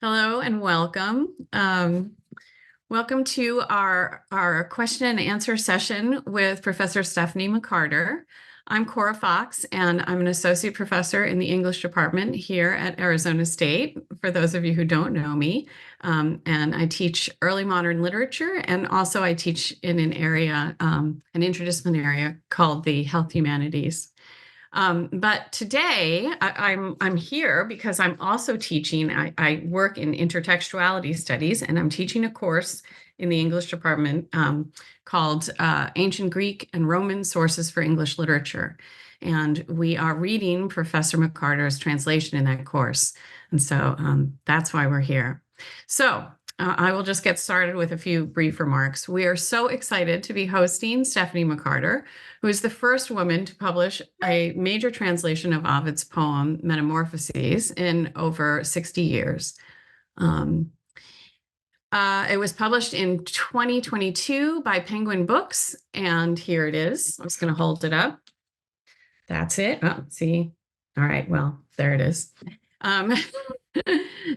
Hello and welcome. Welcome to our question and answer session with Professor Stephanie McCarter. I'm Cora Fox, and I'm an associate professor in the English department here at Arizona State, for those of you who don't know me. And I teach early modern literature, and also I teach in an area, an interdisciplinary area called the health humanities. But today I'm here because I'm also teaching. I work in intertextuality studies, and I'm teaching a course in the English department called Ancient Greek and Roman Sources for English Literature. And we are reading Professor McCarter's translation in that course. And so that's why we're here. So I will just get started with a few brief remarks. We are so excited to be hosting Stephanie McCarter, who is the first woman to publish a major translation of Ovid's poem, Metamorphoses, in over 60 years. It was published in 2022 by Penguin Books, and here it is. I'm just going to hold it up. That's it. Oh, see? All right, well, there it is.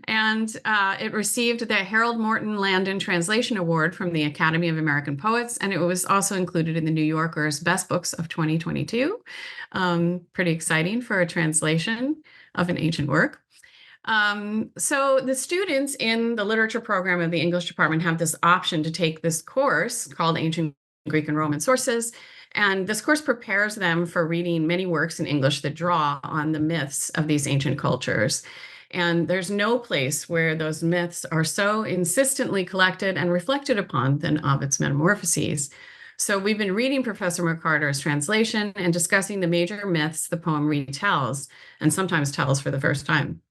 And it received the Harold Morton Landon Translation Award from the Academy of American Poets, and it was also included in the New Yorker's Best Books of 2022. Pretty exciting for a translation of an ancient work. So the students in the literature program of the English department have this option to take this course called Ancient Greek and Roman Sources. And this course prepares them for reading many works in English that draw on the myths of these ancient cultures. And there's no place where those myths are so insistently collected and reflected upon than Ovid's Metamorphoses. So we've been reading Professor McCarter's translation and discussing the major myths the poem retells, and sometimes tells for the first time.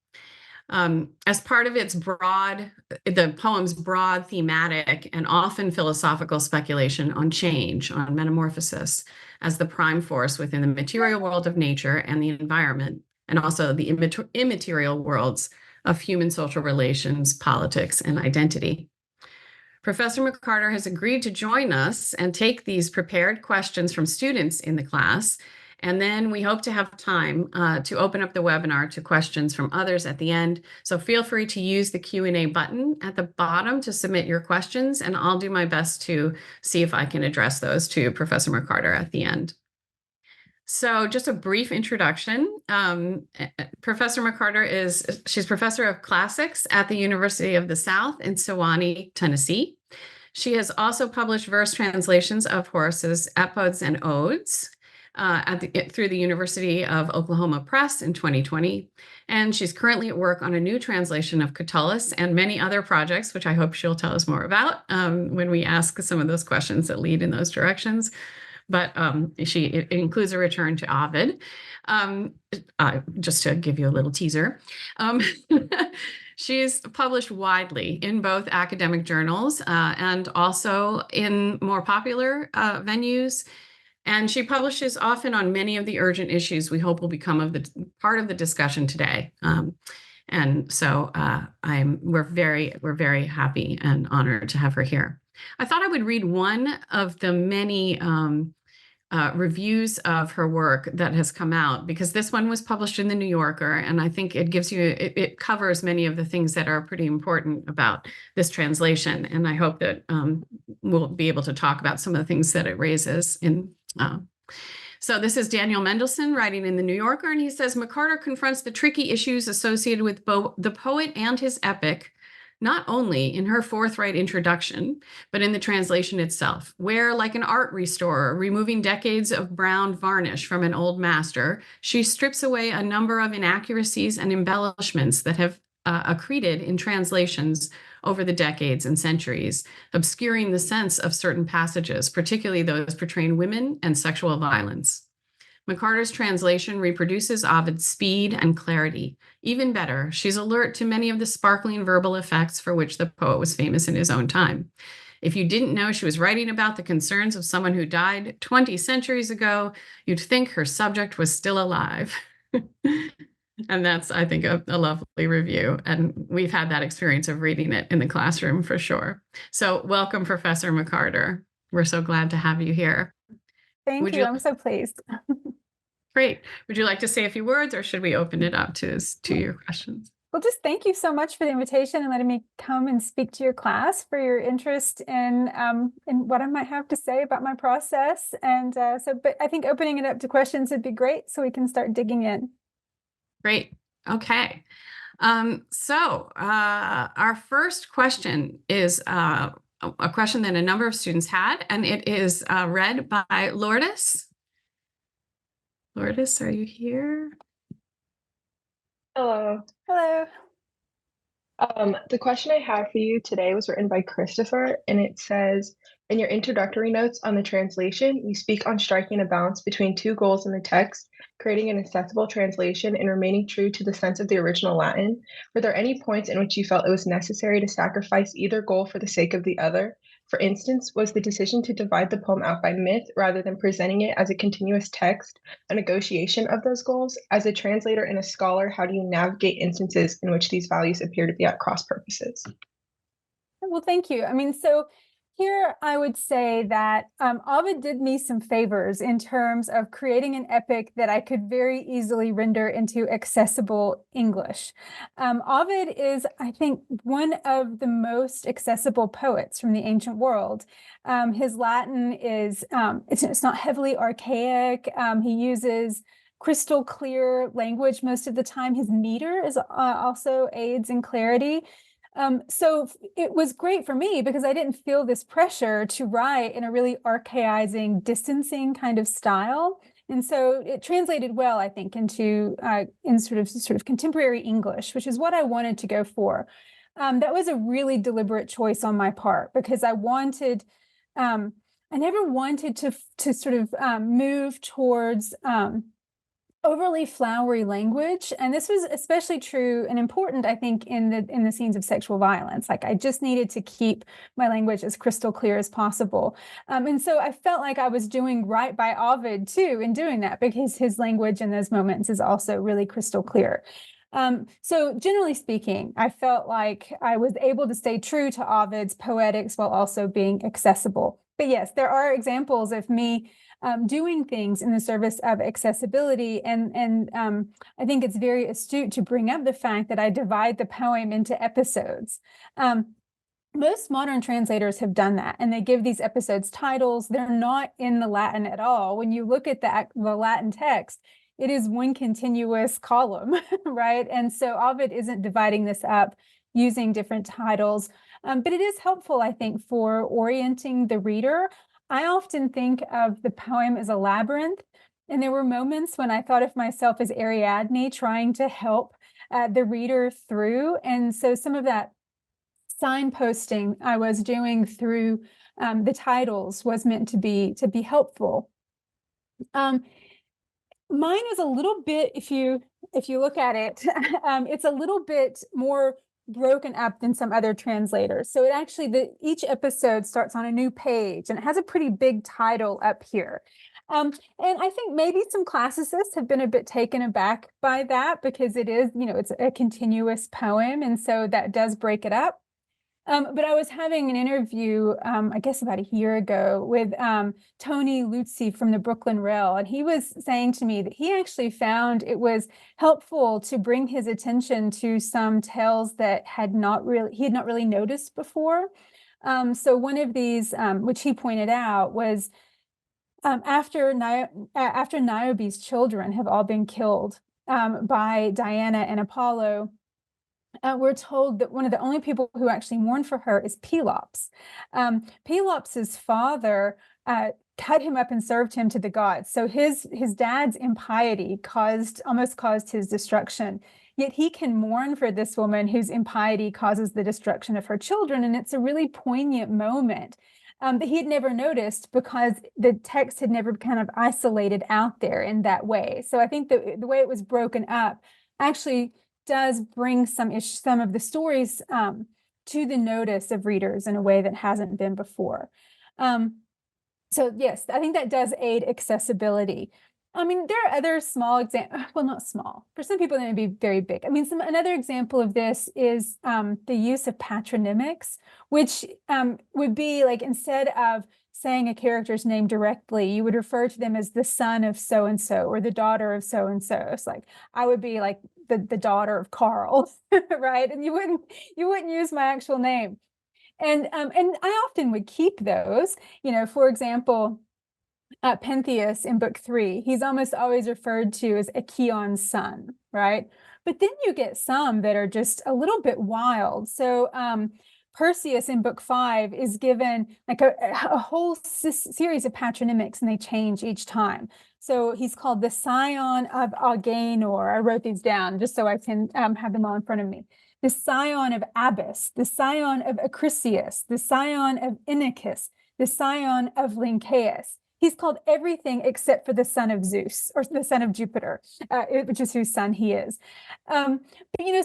As part of the poem's broad thematic and often philosophical speculation on change, on metamorphosis, as the prime force within the material world of nature and the environment, and also the immaterial worlds of human social relations, politics, and identity. Professor McCarter has agreed to join us and take these prepared questions from students in the class. And then we hope to have time to open up the webinar to questions from others at the end. So feel free to use the Q&A button at the bottom to submit your questions, and I'll do my best to see if I can address those to Professor McCarter at the end. So just a brief introduction. Professor McCarter she's professor of classics at the University of the South in Sewanee, Tennessee. She has also published verse translations of Horace's Epodes and Odes through the University of Oklahoma Press in 2020. And she's currently at work on a new translation of Catullus and many other projects, which I hope she'll tell us more about when we ask some of those questions that lead in those directions. But it includes a return to Ovid, just to give you a little teaser. She's published widely in both academic journals and also in more popular venues. And she publishes often on many of the urgent issues we hope will become part of the discussion today. And so we're very happy and honored to have her here. I thought I would read one of the many reviews of her work that has come out, because this one was published in the New Yorker, and I think it covers many of the things that are pretty important about this translation. And I hope that we'll be able to talk about some of the things that it raises. So this is Daniel Mendelsohn writing in the New Yorker, and he says, McCarter confronts the tricky issues associated with both the poet and his epic, not only in her forthright introduction, but in the translation itself, where, like an art restorer removing decades of brown varnish from an old master, she strips away a number of inaccuracies and embellishments that have accreted in translations over the decades and centuries, obscuring the sense of certain passages, particularly those portraying women and sexual violence. McCarter's translation reproduces Ovid's speed and clarity. Even better, she's alert to many of the sparkling verbal effects for which the poet was famous in his own time. If you didn't know she was writing about the concerns of someone who died 20 centuries ago, you'd think her subject was still alive. And that's, I think, a lovely review. And we've had that experience of reading it in the classroom for sure. So welcome, Professor McCarter. We're so glad to have you here. Thank you. I'm so pleased. Great. Would you like to say a few words, or should we open it up to your questions? Well, just thank you so much for the invitation and letting me come and speak to your class, for your interest in what I might have to say about my process. And but I think opening it up to questions would be great, so we can start digging in. Great. Okay. Our first question is a question that a number of students had, and it is read by Lourdes. Lourdes, are you here? Hello. Hello. The question I have for you today was written by Christopher, and it says, in your introductory notes on the translation, you speak on striking a balance between two goals in the text, creating an accessible translation and remaining true to the sense of the original Latin. Were there any points in which you felt it was necessary to sacrifice either goal for the sake of the other? For instance, was the decision to divide the poem out by myth rather than presenting it as a continuous text a negotiation of those goals? As a translator and a scholar, how do you navigate instances in which these values appear to be at cross purposes? Well, thank you. I mean, so here I would say that Ovid did me some favors in terms of creating an epic that I could very easily render into accessible English. Ovid is, I think, one of the most accessible poets from the ancient world. His Latin is, it's not heavily archaic. He uses crystal clear language most of the time. His meter is also aids in clarity. So it was great for me because I didn't feel this pressure to write in a really archaizing, distancing kind of style. And so it translated well, I think, into in sort of contemporary English, which is what I wanted to go for. That was a really deliberate choice on my part because I never wanted to sort of move towards overly flowery language. And this was especially true and important, I think, in the scenes of sexual violence. Like I just needed to keep my language as crystal clear as possible. And so I felt like I was doing right by Ovid too in doing that, because his language in those moments is also really crystal clear. So generally speaking, I felt like I was able to stay true to Ovid's poetics while also being accessible. But yes, there are examples of me doing things in the service of accessibility. And I think it's very astute to bring up the fact that I divide the poem into episodes. Most modern translators have done that, and they give these episodes titles. They're not in the Latin at all. When you look at the Latin text, it is one continuous column, right? And so Ovid isn't dividing this up using different titles, but it is helpful, I think, for orienting the reader. I often think of the poem as a labyrinth, and there were moments when I thought of myself as Ariadne trying to help the reader through. And so some of that signposting I was doing through the titles was meant to be helpful. Mine is a little bit, if you look at it, it's a little bit more broken up than some other translators. So it actually, each episode starts on a new page, and it has a pretty big title up here. And I think maybe some classicists have been a bit taken aback by that, because it is, it's a continuous poem, and so that does break it up. But I was having an interview, I guess about a year ago, with Tony Luzzi from the Brooklyn Rail, and he was saying to me that he actually found it was helpful to bring his attention to some tales that he had not really noticed before. So one of these, which he pointed out, was after Niobe's children have all been killed by Diana and Apollo. We're told that one of the only people who actually mourn for her is Pelops. Pelops's father cut him up and served him to the gods. So his dad's impiety almost caused his destruction. Yet he can mourn for this woman whose impiety causes the destruction of her children. And it's a really poignant moment that he had never noticed, because the text had never kind of isolated out there in that way. So I think the way it was broken up actually does bring some of the stories to the notice of readers in a way that hasn't been before. So yes, I think that does aid accessibility. I mean, there are other small examples, well, not small. For some people, they may be very big. I mean, another example of this is the use of patronymics, which would be like, instead of saying a character's name directly, you would refer to them as the son of so-and-so or the daughter of so-and-so. It's like, I would be like the daughter of Carl, right? And you wouldn't use my actual name. And I often would keep those, for example, Pentheus in book 3, he's almost always referred to as Actaeon's son, right? But then you get some that are just a little bit wild. So Perseus in book 5 is given like a whole series of patronymics, and they change each time. So he's called the scion of Agenor. I wrote these down just so I can have them all in front of me. The scion of Abas, the scion of Acrisius, the scion of Inachus, the scion of Lyncaeus. He's called everything except for the son of Zeus, or the son of Jupiter, which is whose son he is. But,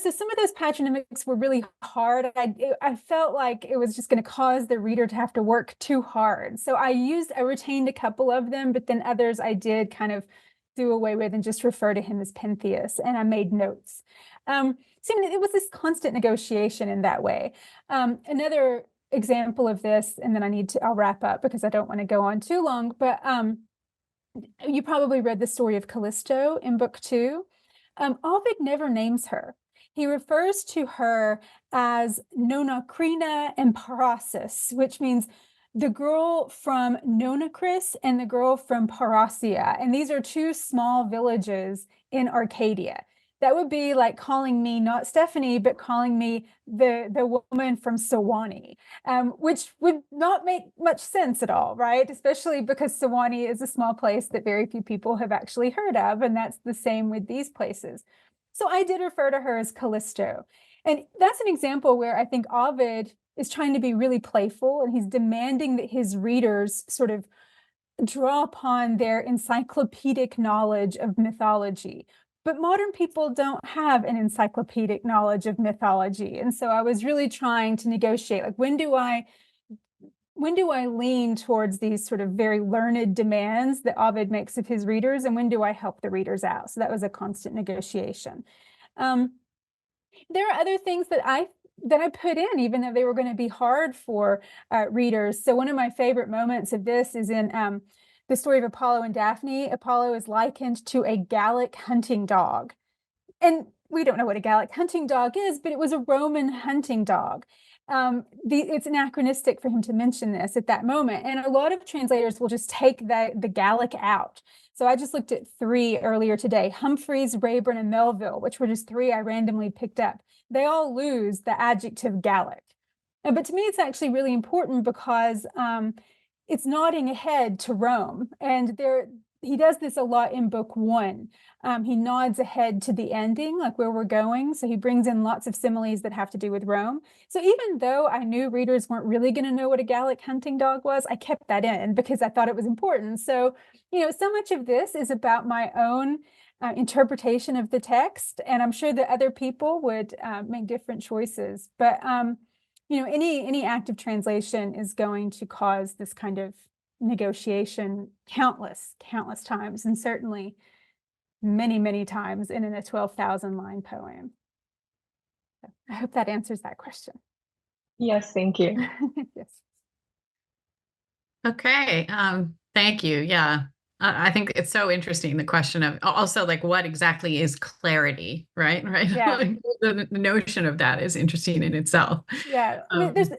so some of those patronymics were really hard. I felt like it was just going to cause the reader to have to work too hard. So I retained a couple of them, but then others I did kind of do away with and just refer to him as Pentheus, and I made notes. So it was this constant negotiation in that way. Another example of this, and then I'll wrap up because I don't want to go on too long, but you probably read the story of Callisto in book 2. Ovid never names her. He refers to her as Nonacrina and Parassus, which means the girl from Nonacris and the girl from Parassia. And these are two small villages in Arcadia. That would be like calling me not Stephanie, but calling me the woman from Sewanee, which would not make much sense at all, right? Especially because Sewanee is a small place that very few people have actually heard of, and that's the same with these places. So I did refer to her as Callisto. And that's an example where I think Ovid is trying to be really playful, and he's demanding that his readers sort of draw upon their encyclopedic knowledge of mythology. But modern people don't have an encyclopedic knowledge of mythology. And so I was really trying to negotiate, like, when do I lean towards these sort of very learned demands that Ovid makes of his readers, and when do I help the readers out? So that was a constant negotiation. There are other things that I put in, even though they were going to be hard for readers. So one of my favorite moments of this is in the story of Apollo and Daphne. Apollo is likened to a Gallic hunting dog. And we don't know what a Gallic hunting dog is, but it was a Roman hunting dog. It's anachronistic for him to mention this at that moment. And a lot of translators will just take the Gallic out. So I just looked at 3 earlier today: Humphreys, Rayburn, and Melville, which were just 3 I randomly picked up. They all lose the adjective Gallic. But to me, it's actually really important because it's nodding ahead to Rome. And he does this a lot in book 1. He nods ahead to the ending, like where we're going. So he brings in lots of similes that have to do with Rome. So even though I knew readers weren't really going to know what a Gallic hunting dog was, I kept that in because I thought it was important. So, so much of this is about my own interpretation of the text. And I'm sure that other people would make different choices. But any active translation is going to cause this kind of negotiation countless times, and certainly many, many times in a 12,000 line poem. So I hope that answers that question. Yes, thank you. Yes. Okay, thank you. Yeah, I think it's so interesting, the question of also like what exactly is clarity, right? Yeah. Like, the notion of that is interesting in itself. Yeah, I mean, there's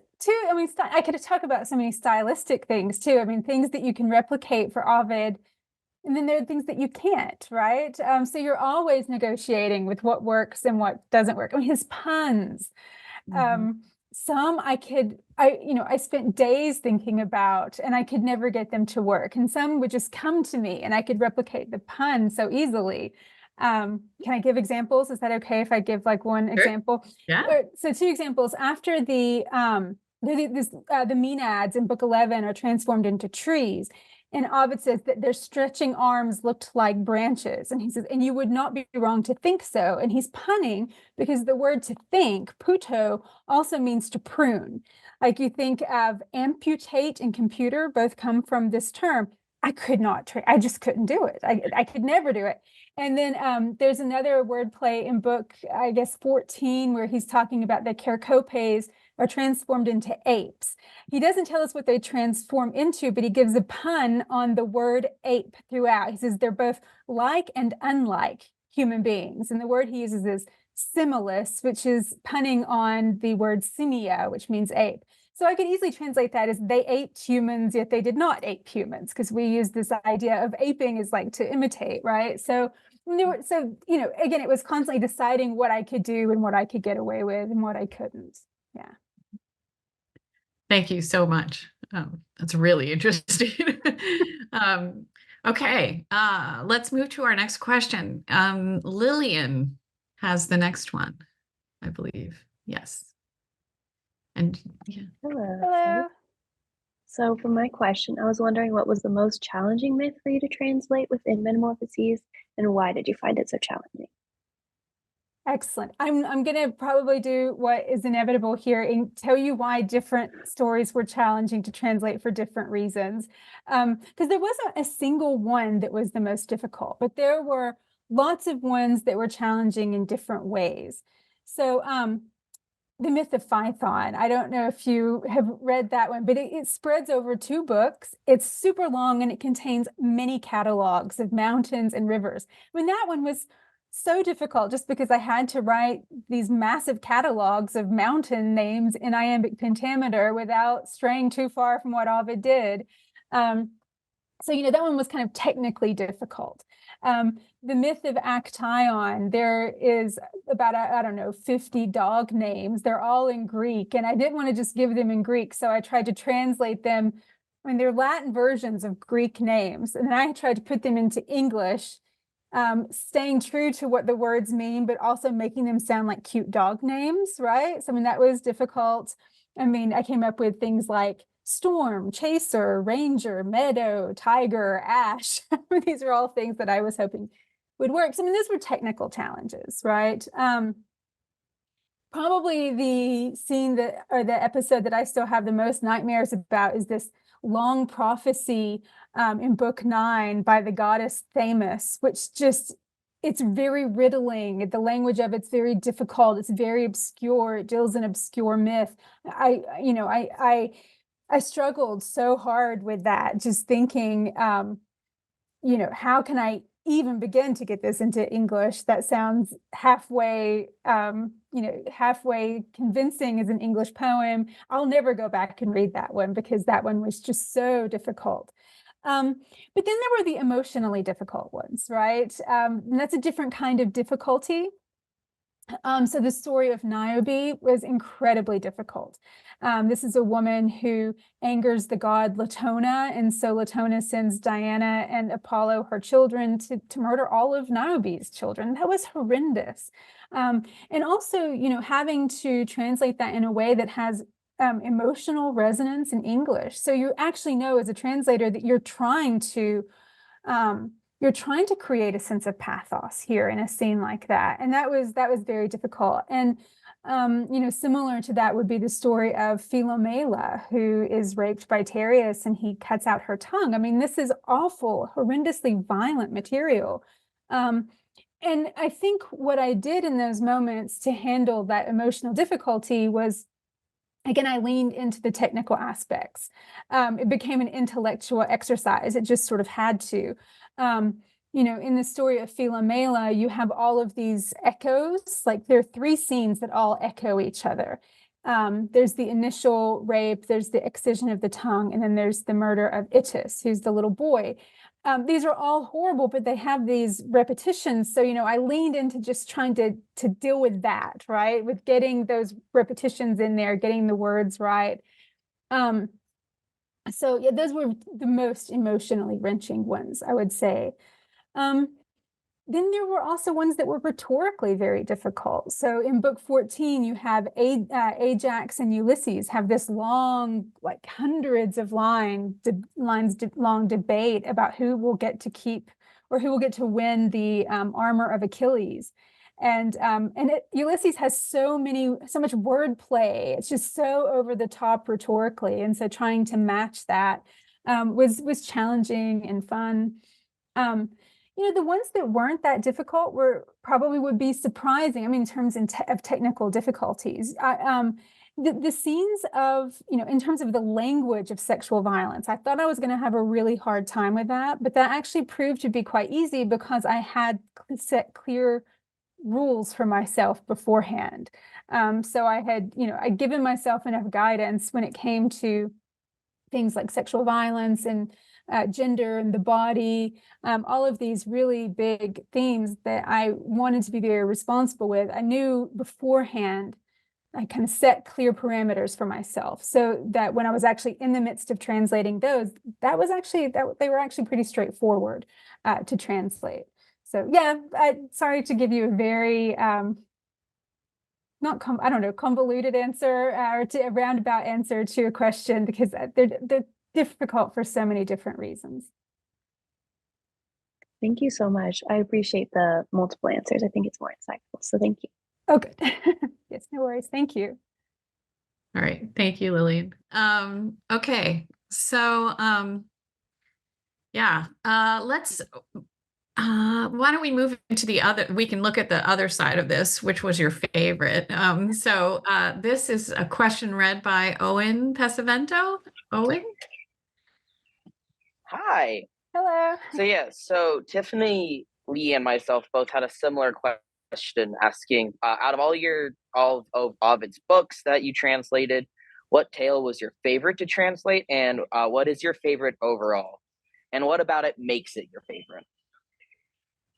I could talk about so many stylistic things too. I mean, things that you can replicate for Ovid, and then there are things that you can't, right? So you're always negotiating with what works and what doesn't work. I mean, his puns. Some I spent days thinking about, and I could never get them to work. And some would just come to me, and I could replicate the pun so easily. Can I give examples? Is that okay if I give like one example? Yeah. So 2 examples. After the Maenads in book 11 are transformed into trees, and Ovid says that their stretching arms looked like branches. And he says, and you would not be wrong to think so. And he's punning because the word to think, puto, also means to prune. Like you think of amputate and computer, both come from this term. I just couldn't do it. I could never do it. And then there's another wordplay in book, I guess, 14, where he's talking about the Cercopes are transformed into apes. He doesn't tell us what they transform into, but he gives a pun on the word ape throughout. He says they're both like and unlike human beings. And the word he uses is similis, which is punning on the word simia, which means ape. So I could easily translate that as they aped humans, yet they did not ape humans, because we use this idea of aping is like to imitate, right? So, again, it was constantly deciding what I could do and what I could get away with and what I couldn't. Yeah. Thank you so much. That's really interesting. Okay, let's move to our next question. Lillian has the next one, I believe. Yes. And yeah. Hello. So for my question, I was wondering what was the most challenging myth for you to translate within Metamorphoses, and why did you find it so challenging? Excellent. I'm going to probably do what is inevitable here and tell you why different stories were challenging to translate for different reasons. Because there wasn't a single one that was the most difficult, but there were lots of ones that were challenging in different ways. So the myth of Phaeton, I don't know if you have read that one, but it spreads over 2 books. It's super long and it contains many catalogs of mountains and rivers. I mean, that one was so difficult just because I had to write these massive catalogs of mountain names in iambic pentameter without straying too far from what Ovid did. So, that one was kind of technically difficult. The myth of Actaeon, there is about, 50 dog names. They're all in Greek, and I didn't want to just give them in Greek, so I tried to translate them. I mean, they're Latin versions of Greek names, and then I tried to put them into English, staying true to what the words mean, but also making them sound like cute dog names, right? So, I mean, that was difficult. I mean, I came up with things like Storm, Chaser, Ranger, Meadow, Tiger, Ash. These are all things that I was hoping would work. So, I mean, those were technical challenges, right? Probably the scene or the episode that I still have the most nightmares about is this long prophecy in book 9 by the goddess Themis, which just, it's very riddling. The language of it's very difficult. It's very obscure. It deals in obscure myth. I struggled so hard with that, just thinking, how can I even begin to get this into English that sounds halfway, halfway convincing as an English poem. I'll never go back and read that one because that one was just so difficult. But then there were the emotionally difficult ones, right? And that's a different kind of difficulty. So the story of Niobe was incredibly difficult. This is a woman who angers the god Latona, and so Latona sends Diana and Apollo, her children, to murder all of Niobe's children. That was horrendous. And also, having to translate that in a way that has emotional resonance in English. So you actually know as a translator that you're trying to create a sense of pathos here in a scene like that. And that was very difficult. And, similar to that would be the story of Philomela, who is raped by Tereus and he cuts out her tongue. I mean, this is awful, horrendously violent material. And I think what I did in those moments to handle that emotional difficulty was, again, I leaned into the technical aspects. It became an intellectual exercise. It just sort of had to. In the story of Philomela, you have all of these echoes. Like there are 3 scenes that all echo each other. There's the initial rape, there's the excision of the tongue, and then there's the murder of Itys, who's the little boy. These are all horrible, but they have these repetitions. So, I leaned into just trying to deal with that, right? With getting those repetitions in there, getting the words right. So yeah, those were the most emotionally wrenching ones, I would say. Then there were also ones that were rhetorically very difficult. So in book 14, you have Ajax and Ulysses have this long, like hundreds of lines long debate about who will get to keep or who will get to win the armor of Achilles. And Ulysses has so much wordplay. It's just so over the top rhetorically. And so trying to match that was challenging and fun. The ones that weren't that difficult would be surprising. I mean, in terms of technical difficulties. the scenes of, in terms of the language of sexual violence, I thought I was going to have a really hard time with that, but that actually proved to be quite easy because I had set clear rules for myself beforehand. So I had, I'd given myself enough guidance when it came to things like sexual violence and gender and the body, all of these really big themes that I wanted to be very responsible with. I knew beforehand, I kind of set clear parameters for myself so that when I was actually in the midst of translating those, they were actually pretty straightforward to translate. So yeah, sorry to give you a very convoluted answer or a roundabout answer to a question, because they're difficult for so many different reasons. Thank you so much. I appreciate the multiple answers. I think it's more insightful. So thank you. Oh, good. Yes, no worries. Thank you. All right. Thank you, Lillian. Okay. So, yeah, why don't we move into we can look at the other side of this, which was your favorite. This is a question read by Owen Pesavento. Owen? Hi. Hello. So Tiffany, Lee, and myself both had a similar question asking, out of all of Ovid's books that you translated, what tale was your favorite to translate, and what is your favorite overall? And what about it makes it your favorite?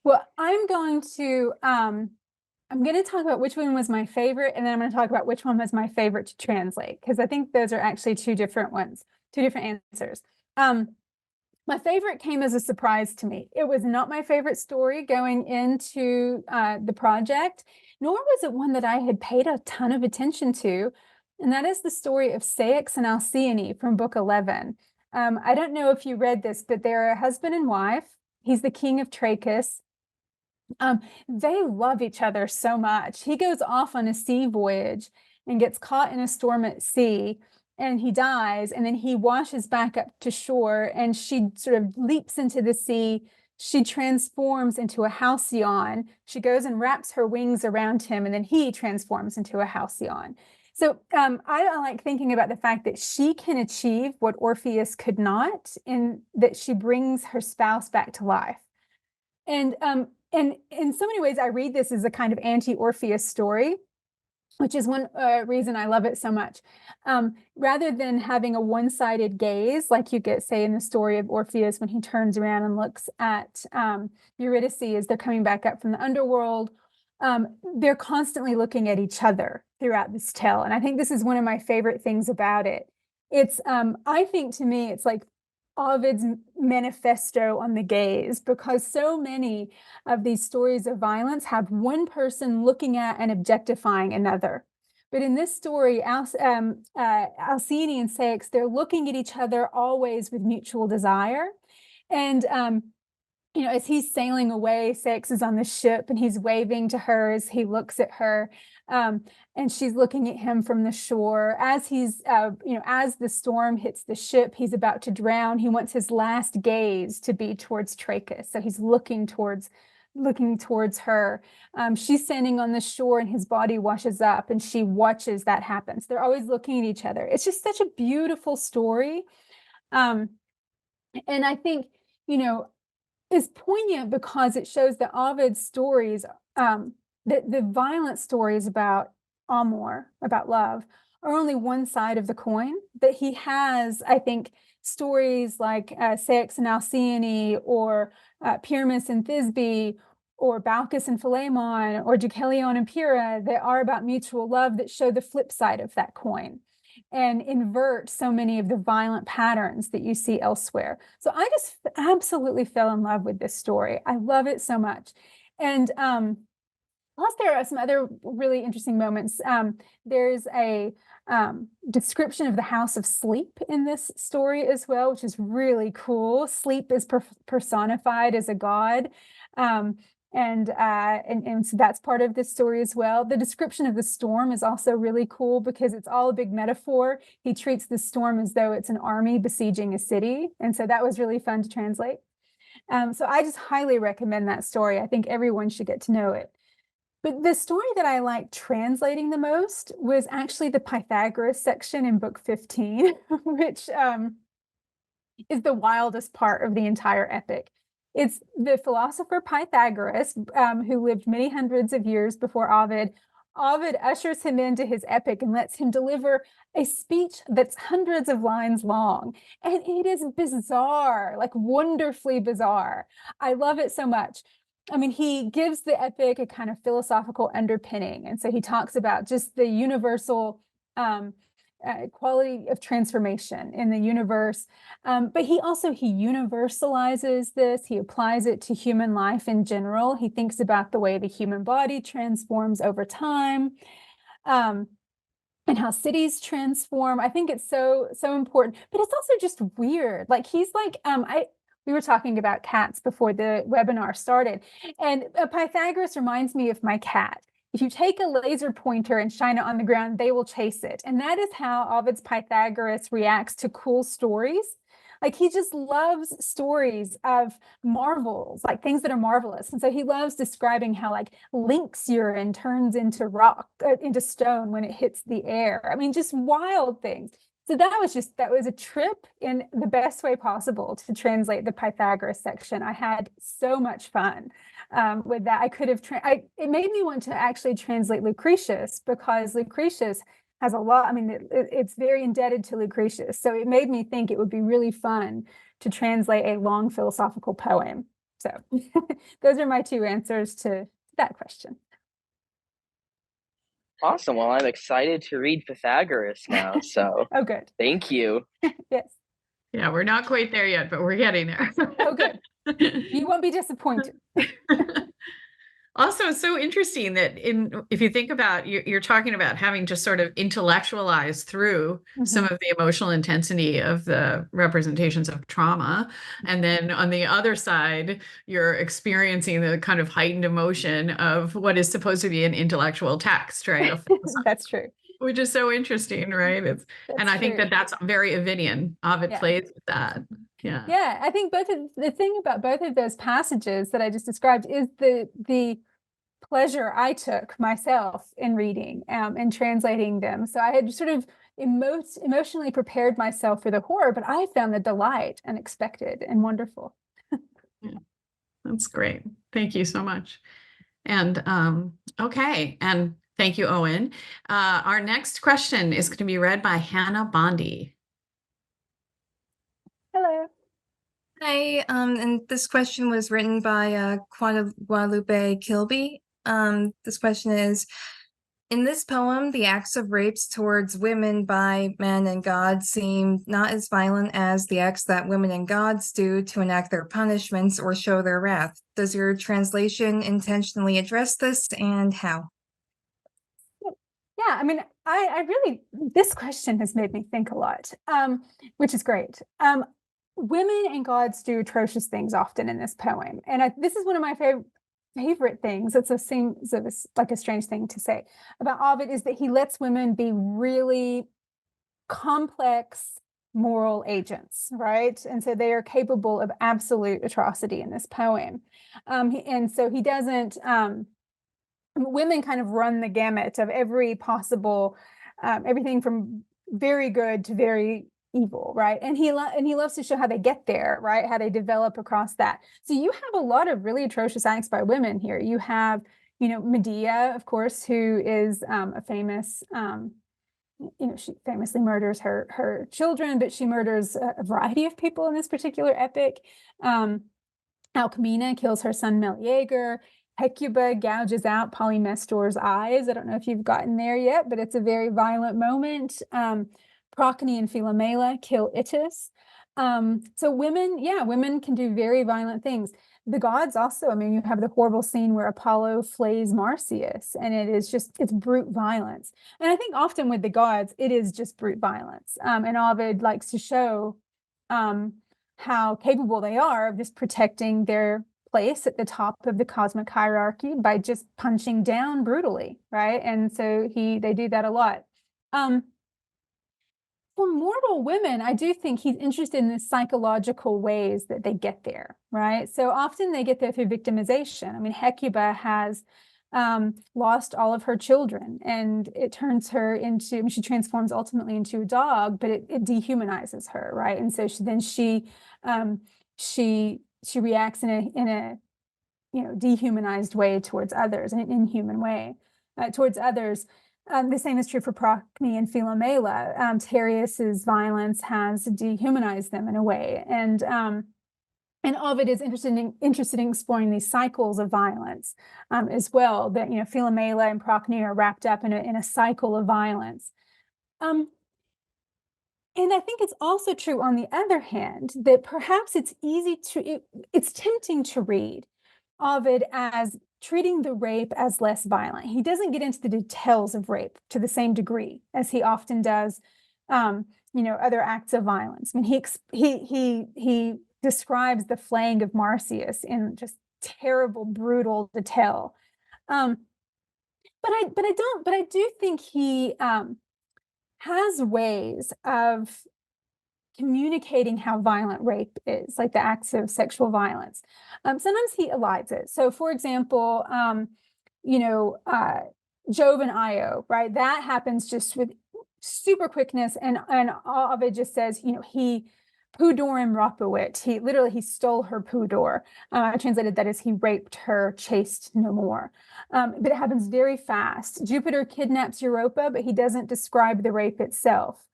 Well, I'm going to talk about which one was my favorite, and then I'm going to talk about which one was my favorite to translate, because I think those are actually two different answers. My favorite came as a surprise to me. It was not my favorite story going into the project, nor was it one that I had paid a ton of attention to, and that is the story of Ceyx and Alcyone from book 11. I don't know if you read this, but they're a husband and wife. He's the king of Trachis. They love each other so much. He goes off on a sea voyage and gets caught in a storm at sea, and he dies, and then he washes back up to shore, and she sort of leaps into the sea. She transforms into a halcyon. She goes and wraps her wings around him, and then he transforms into a halcyon. So I like thinking about the fact that she can achieve what Orpheus could not, in that she brings her spouse back to life. And in so many ways, I read this as a kind of anti-Orpheus story, which is one reason I love it so much. Rather than having a one-sided gaze, like you get, say, in the story of Orpheus, when he turns around and looks at Eurydice as they're coming back up from the underworld, they're constantly looking at each other throughout this tale. And I think this is one of my favorite things about it. It's, I think to me, it's like Ovid's manifesto on the gaze, because so many of these stories of violence have one person looking at and objectifying another. But in this story, Alcyone and Ceyx, they're looking at each other always with mutual desire. And as he's sailing away, Ceyx is on the ship and he's waving to her as he looks at her. And she's looking at him from the shore. As he's, as the storm hits the ship, he's about to drown. He wants his last gaze to be towards Trachis. So he's looking towards her. She's standing on the shore and his body washes up and she watches that happen. So they're always looking at each other. It's just such a beautiful story. And I think, is poignant because it shows that Ovid's stories, the violent stories about amour, about love, are only one side of the coin. That he has, I think, stories like Ceyx and Alcyone, or Pyramus and Thisbe, or Baucis and Philemon, or Deucalion and Pyrrha, that are about mutual love, that show the flip side of that coin and invert so many of the violent patterns that you see elsewhere. So I just absolutely fell in love with this story. I love it so much. And plus there are some other really interesting moments. There's a description of the house of sleep in this story as well, which is really cool. Sleep is personified as a god. And so that's part of this story as well. The description of the storm is also really cool because it's all a big metaphor. He treats the storm as though it's an army besieging a city. And so that was really fun to translate. So I just highly recommend that story. I think everyone should get to know it. But the story that I liked translating the most was actually the Pythagoras section in book 15, which is the wildest part of the entire epic. It's the philosopher Pythagoras, who lived many hundreds of years before Ovid. Ovid ushers him into his epic and lets him deliver a speech that's hundreds of lines long. And it is bizarre, like wonderfully bizarre. I love it so much. I mean, he gives the epic a kind of philosophical underpinning. And so he talks about just the universal quality of transformation in the universe. But he universalizes this. He applies it to human life in general. He thinks about the way the human body transforms over time, and how cities transform. I think it's so important, but it's also just weird. Like he's like, we were talking about cats before the webinar started, and Pythagoras reminds me of my cat. If you take a laser pointer and shine it on the ground, they will chase it. And that is how Ovid's Pythagoras reacts to cool stories. Like he just loves stories of marvels, like things that are marvelous. And so he loves describing how like lynx urine turns into into stone when it hits the air. I mean, just wild things. So that was a trip in the best way possible to translate the Pythagoras section. I had so much fun with that. I could have, it made me want to actually translate Lucretius, because Lucretius has a lot, I mean, it's very indebted to Lucretius. So it made me think it would be really fun to translate a long philosophical poem. So those are my two answers to that question. Awesome. Well, I'm excited to read Pythagoras now. So Oh, good. Thank you. Yes. Yeah, we're not quite there yet, but we're getting there. Oh, good. You won't be disappointed. Also, it's so interesting that if you think about, you're talking about having to sort of intellectualize through some of the emotional intensity of the representations of trauma. And then on the other side, you're experiencing the kind of heightened emotion of what is supposed to be an intellectual text, right? That's true. Which is so interesting, right? And I think that's very Ovidian. Ovid plays with that. Yeah. Yeah, I think the thing about both of those passages that I just described is the pleasure I took myself in reading and translating them. So I had sort of emotionally prepared myself for the horror, but I found the delight unexpected and wonderful. Yeah, that's great. Thank you so much. And okay, and thank you, Owen. Our next question is going to be read by Hannah Bondi. Hello. Hi, and this question was written by Guadalupe Kilby. This question is, in this poem, the acts of rapes towards women by men and gods seem not as violent as the acts that women and gods do to enact their punishments or show their wrath. Does your translation intentionally address this, and how? Yeah, I mean, I really, this question has made me think a lot, which is great. Women and gods do atrocious things often in this poem. And this is one of my favorite things. Seems like a strange thing to say about Ovid, is that he lets women be really complex moral agents, right? And so they are capable of absolute atrocity in this poem. And so he doesn't, women kind of run the gamut of every possible, everything from very good to very evil, right? And he loves to show how they get there, right? How they develop across that. So you have a lot of really atrocious acts by women here. You have, Medea, of course, who is a famous, she famously murders her children, but she murders a variety of people in this particular epic. Alcmena kills her son Meleager. Hecuba gouges out Polymestor's eyes. I don't know if you've gotten there yet, but it's a very violent moment. Procne and Philomela kill Itys. So women can do very violent things. The gods also, I mean, you have the horrible scene where Apollo flays Marsyas, and it's brute violence. And I think often with the gods, it is just brute violence. And Ovid likes to show how capable they are of just protecting their place at the top of the cosmic hierarchy by just punching down brutally, right? And so they do that a lot. For mortal women, I do think he's interested in the psychological ways that they get there, right? So often they get there through victimization. I mean, Hecuba has lost all of her children, and it turns her into, I mean, she transforms ultimately into a dog, but it dehumanizes her, right? And so she reacts in a dehumanized way towards others, in an inhuman way towards others. The same is true for Arachne and Philomela. Tereus's violence has dehumanized them in a way, and Ovid is interested in exploring these cycles of violence as well. That Philomela and Arachne are wrapped up in a cycle of violence. And I think it's also true, on the other hand, that perhaps it's tempting to read Ovid as treating the rape as less violent. He doesn't get into the details of rape to the same degree as he often does, other acts of violence. I mean, he describes the flaying of Narcissus in just terrible, brutal detail. But I do think he has ways of communicating how violent rape is, like the acts of sexual violence. Sometimes he elides it. So, for example, Jove and Io, right? That happens just with super quickness, and Ovid just says, he pudorem rapuit. He stole her pudor. I translated that as he raped her, chaste no more. But it happens very fast. Jupiter kidnaps Europa, but he doesn't describe the rape itself.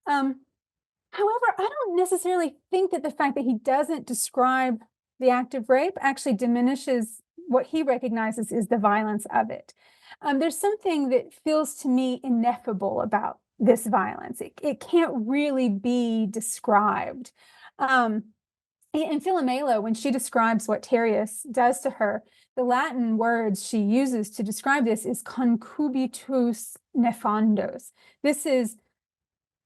However, I don't necessarily think that the fact that he doesn't describe the act of rape actually diminishes what he recognizes is the violence of it. There's something that feels to me ineffable about this violence. It can't really be described. And Philomela, when she describes what Tereus does to her, the Latin words she uses to describe this is concubitus nefandos.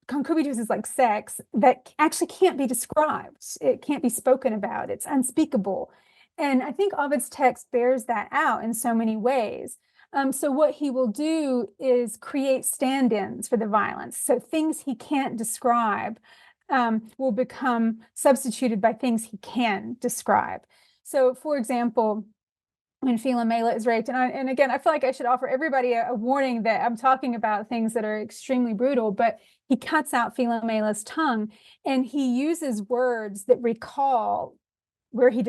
Concubitus is like sex that actually can't be described. It can't be spoken about. It's unspeakable. And I think Ovid's text bears that out in so many ways. So what he will do is create stand-ins for the violence. So things he can't describe will become substituted by things he can describe. So, for example, when Philomela is raped, and again, I feel like I should offer everybody a warning that I'm talking about things that are extremely brutal, but he cuts out Philomela's tongue, and he uses words that recall where he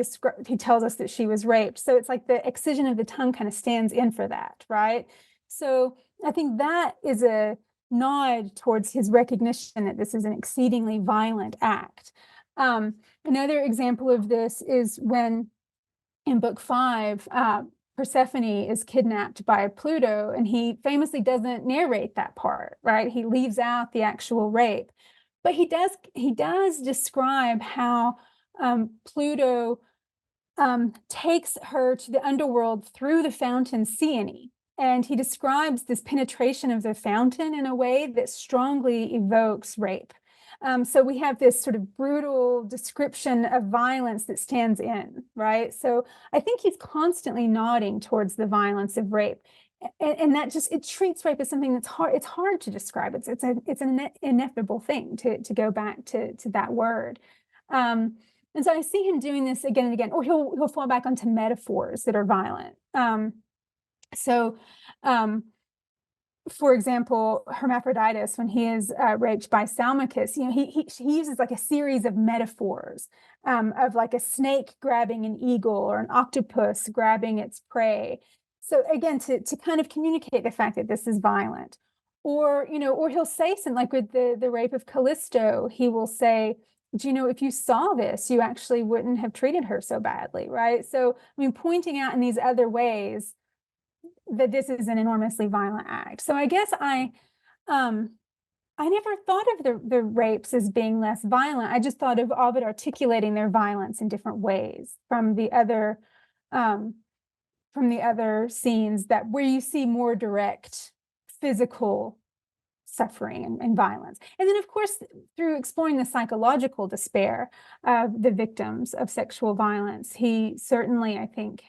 tells us that she was raped. So it's like the excision of the tongue kind of stands in for that, right? So I think that is a nod towards his recognition that this is an exceedingly violent act. Another example of this is when in book 5, Persephone is kidnapped by Pluto, and he famously doesn't narrate that part, right? He leaves out the actual rape, but he does describe how Pluto takes her to the underworld through the fountain Cyane, and he describes this penetration of the fountain in a way that strongly evokes rape. So we have this sort of brutal description of violence that stands in, right? So I think he's constantly nodding towards the violence of rape. And that just, it treats rape as something that's hard. It's hard to describe. It's an ineffable thing to go back to that word. And so I see him doing this again and again, or he'll fall back onto metaphors that are violent. For example, Hermaphroditus, when he is raped by Salmachus, he uses like a series of metaphors of like a snake grabbing an eagle or an octopus grabbing its prey. So again, to kind of communicate the fact that this is violent. Or he'll say something like with the rape of Callisto, he will say, if you saw this, you actually wouldn't have treated her so badly, right? So, pointing out in these other ways that this is an enormously violent act. So I guess I never thought of the rapes as being less violent. I just thought of Ovid articulating their violence in different ways from the other scenes where you see more direct physical suffering and violence. And then, of course, through exploring the psychological despair of the victims of sexual violence, he certainly, I think,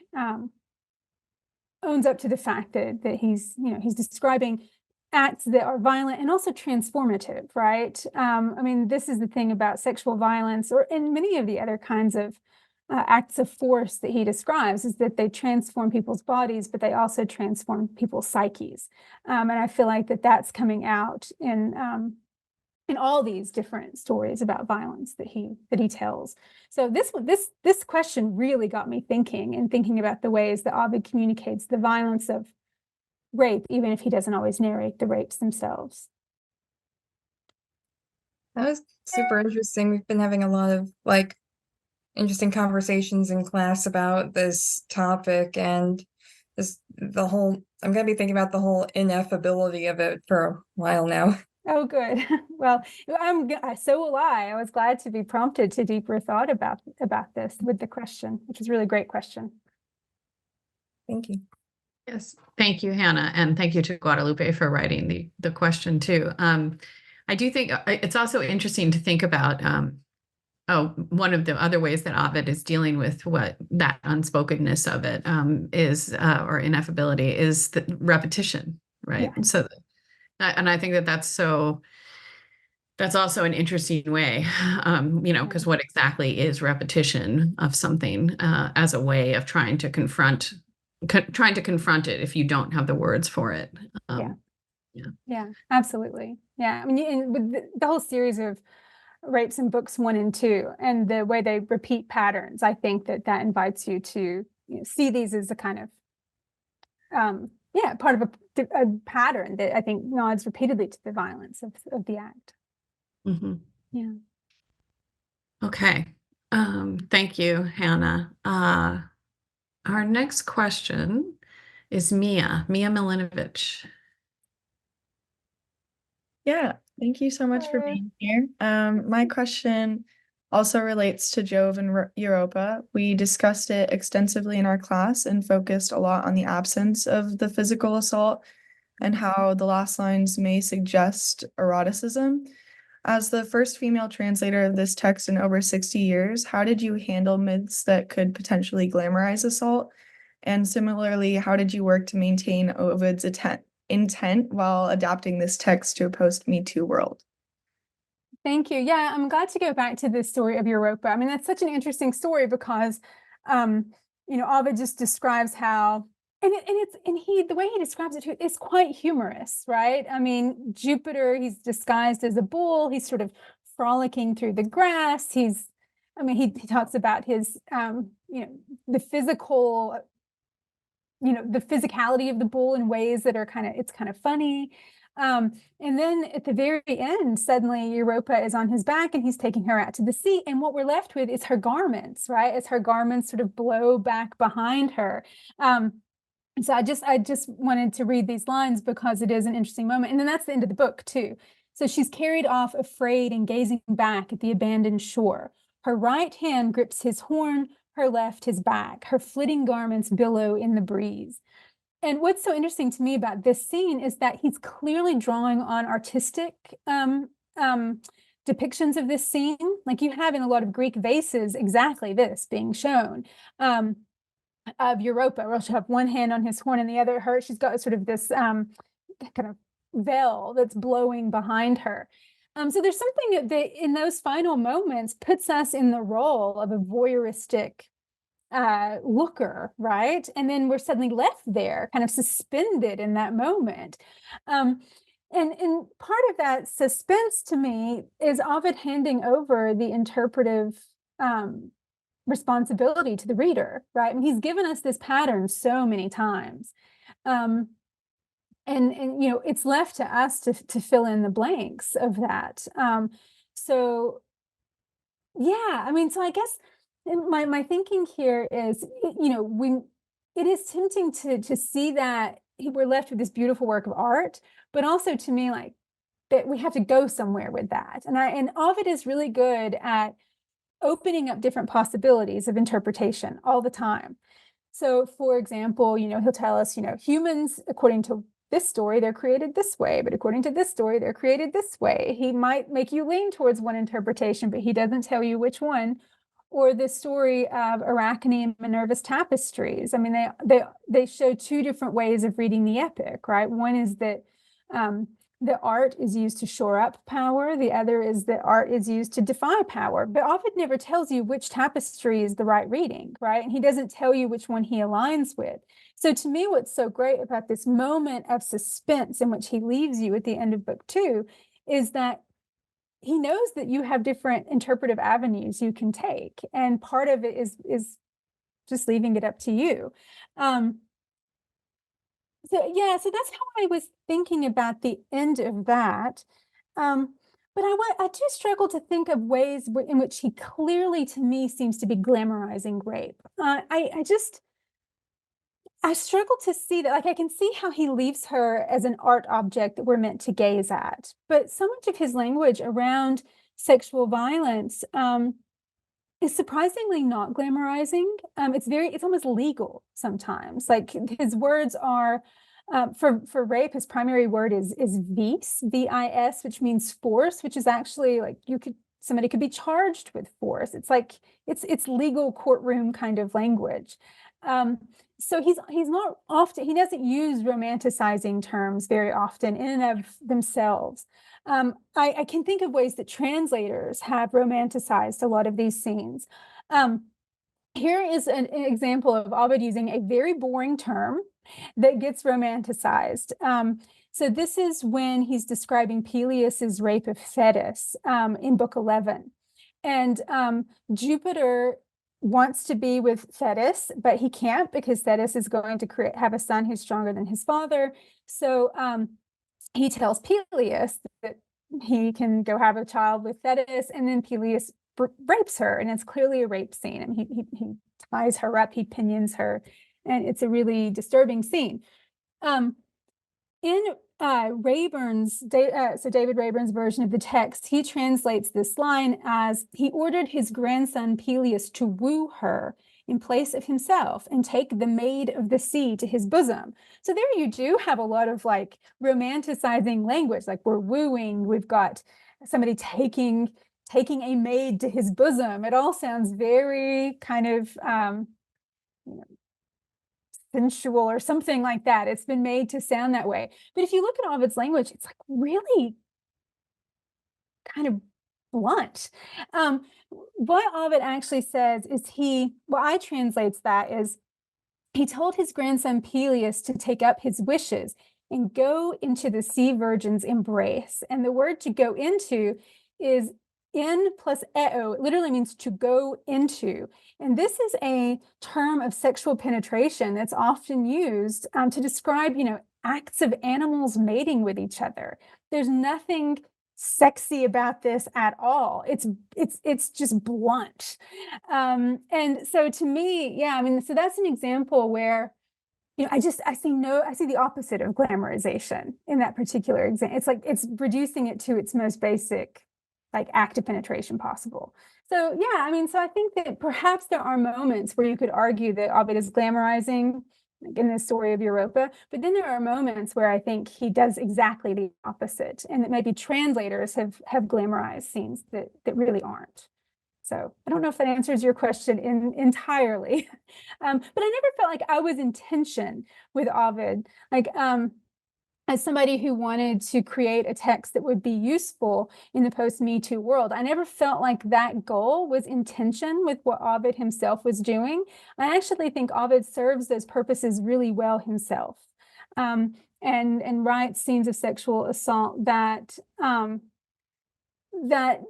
owns up to the fact that he's describing acts that are violent and also transformative, right? This is the thing about sexual violence, or in many of the other kinds of acts of force that he describes is that they transform people's bodies, but they also transform people's psyches. And I feel like that's coming out in all these different stories about violence that he tells. So this question really got me thinking about the ways that Ovid communicates the violence of rape, even if he doesn't always narrate the rapes themselves. That was super interesting. We've been having a lot of interesting conversations in class about this topic, and I'm going to be thinking about the whole ineffability of it for a while now. Oh, good. Well, so will I. I was glad to be prompted to deeper thought about this with the question, which is a really great question. Thank you. Yes, thank you, Hannah, and thank you to Guadalupe for writing the question too. I do think it's also interesting to think about one of the other ways that Ovid is dealing with what that unspokenness of it is, or ineffability, is the repetition, right? Yeah. So, and I think that's also an interesting way, because what exactly is repetition of something as a way of trying to confront it if you don't have the words for it. Yeah, absolutely. Yeah, I mean, with the whole series of rapes in books 1 and 2, and the way they repeat patterns, I think that invites you to see these as a kind of part of a pattern that I think nods repeatedly to the violence of the act. Mm-hmm. Yeah. Okay. Thank you, Hannah. Our next question is Mia Milinovic. Yeah, thank you so much for being here. My question also relates to Jove and Europa. We discussed it extensively in our class and focused a lot on the absence of the physical assault and how the last lines may suggest eroticism. As the first female translator of this text in over 60 years, how did you handle myths that could potentially glamorize assault? And similarly, how did you work to maintain Ovid's intent while adapting this text to a post-Me Too world? Thank you. Yeah, I'm glad to go back to the story of Europa. I mean, that's such an interesting story because, Ovid just describes how, the way he describes it is quite humorous, right? I mean, Jupiter, he's disguised as a bull. He's sort of frolicking through the grass. He talks about his, the physical, the physicality of the bull in ways that are it's kind of funny. And then at the very end, suddenly Europa is on his back and he's taking her out to the sea. And what we're left with is her garments, right? As her garments sort of blow back behind her. So I just wanted to read these lines because it is an interesting moment. And then that's the end of the book too. So she's carried off afraid and gazing back at the abandoned shore. Her right hand grips his horn, her left his back. Her flitting garments billow in the breeze. And what's so interesting to me about this scene is that he's clearly drawing on artistic depictions of this scene. Like you have in a lot of Greek vases exactly this being shown. Of Europa, where she'll have one hand on his horn and the other she's got sort of this kind of veil that's blowing behind her. So there's something that in those final moments puts us in the role of a voyeuristic looker, right? And then we're suddenly left there, kind of suspended in that moment. And part of that suspense to me is Ovid handing over the interpretive responsibility to the reader, right? I mean, he's given us this pattern so many times. And it's left to us to fill in the blanks of that. So yeah, I mean, so I guess my thinking here is, it is tempting to see that we're left with this beautiful work of art, but also to me, like that we have to go somewhere with that. And Ovid is really good at opening up different possibilities of interpretation all the time. So for example, he'll tell us, humans, according to this story, they're created this way, but according to this story, they're created this way. He might make you lean towards one interpretation, but he doesn't tell you which one. Or the story of Arachne and Minerva's tapestries. I mean, they show two different ways of reading the epic, right? One is that that art is used to shore up power. The other is that art is used to defy power. But Ovid never tells you which tapestry is the right reading, right? And he doesn't tell you which one he aligns with. So to me, what's so great about this moment of suspense in which he leaves you at the end of book 2 is that he knows that you have different interpretive avenues you can take. And part of it is just leaving it up to you. So that's how I was thinking about the end of that. But I do struggle to think of ways in which he clearly, to me, seems to be glamorizing rape. I struggle to see that. Like, I can see how he leaves her as an art object that we're meant to gaze at. But so much of his language around sexual violence is surprisingly not glamorizing. It's almost legal sometimes. Like, his words are, for rape, his primary word is vis, V-I-S, which means force, which is actually like somebody could be charged with force. It's like, it's legal courtroom kind of language. So he's not often, he doesn't use romanticizing terms very often in and of themselves. I can think of ways that translators have romanticized a lot of these scenes. Here is an example of Ovid using a very boring term that gets romanticized. So this is when he's describing Peleus's rape of Thetis in book 11. And Jupiter wants to be with Thetis, but he can't because Thetis is going to have a son who's stronger than his father. So he tells Peleus that he can go have a child with Thetis, and then Peleus rapes her, and it's clearly a rape scene. And he ties her up, he pinions her, and it's a really disturbing scene. In David Raeburn's version of the text, he translates this line as, he ordered his grandson Peleus to woo her in place of himself and take the maid of the sea to his bosom. So there you do have a lot of like romanticizing language, like we're wooing, we've got somebody taking a maid to his bosom. It all sounds very kind of sensual or something like that. It's been made to sound that way. But if you look at Ovid's language, it's like really kind of blunt. What Ovid actually says is I translates that as, he told his grandson Peleus to take up his wishes and go into the sea virgin's embrace. And the word to go into is in plus eo. It literally means to go into. And this is a term of sexual penetration that's often used to describe, acts of animals mating with each other. There's nothing sexy about this at all. It's just blunt. And so to me, so that's an example where, I see the opposite of glamorization in that particular example. It's like, it's reducing it to its most basic, like, act of penetration possible. So so I think that perhaps there are moments where you could argue that Ovid is glamorizing, like in the story of Europa, but then there are moments where I think he does exactly the opposite, and that maybe translators have glamorized scenes that really aren't. So I don't know if that answers your question entirely, but I never felt like I was in tension with Ovid. Like, as somebody who wanted to create a text that would be useful in the post-Me Too world, I never felt like that goal was in tension with what Ovid himself was doing. I actually think Ovid serves those purposes really well himself, and writes scenes of sexual assault that don't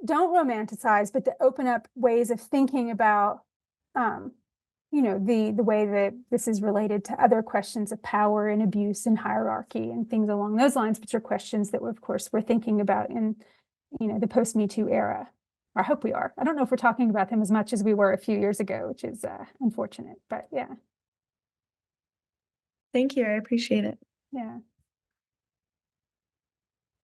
romanticize, but that open up ways of thinking about the way that this is related to other questions of power and abuse and hierarchy and things along those lines, which are questions that, of course, we're thinking about in, the post-Me Too era. Or I hope we are. I don't know if we're talking about them as much as we were a few years ago, which is unfortunate, but yeah. Thank you. I appreciate it. Yeah.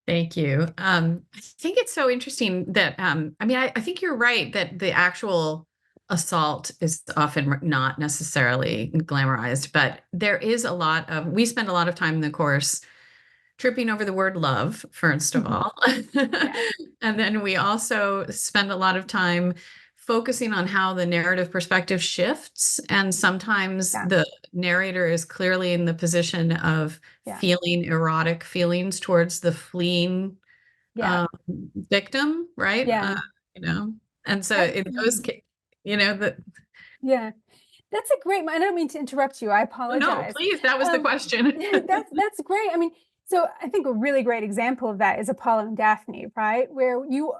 Thank you. I think it's so interesting that, I think you're right that the actual assault is often not necessarily glamorized, but there is we spend a lot of time in the course tripping over the word love, first of all. And then we also spend a lot of time focusing on how the narrative perspective shifts. And sometimes Yeah. the narrator is clearly in the position of Yeah. feeling erotic feelings towards the fleeing Yeah. victim, right? Yeah. And so in those cases, that. Yeah. That's a great, I don't mean to interrupt you. I No, apologize. please, that was the question. That's great. I mean, so I think a really great example of that is Apollo and Daphne, right? Where you,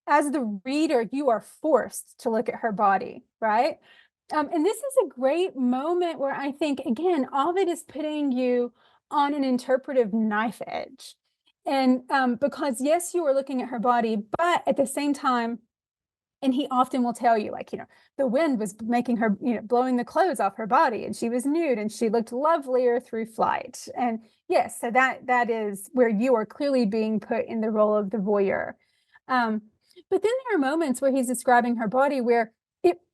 as the reader, you are forced to look at her body, right? And this is a great moment where I think, again, Ovid is putting you on an interpretive knife edge. And because yes, you are looking at her body, but at the same time, and he often will tell you, like, the wind was making her, blowing the clothes off her body, and she was nude, and she looked lovelier through flight. And yes, so that is where you are clearly being put in the role of the voyeur. But then there are moments where he's describing her body where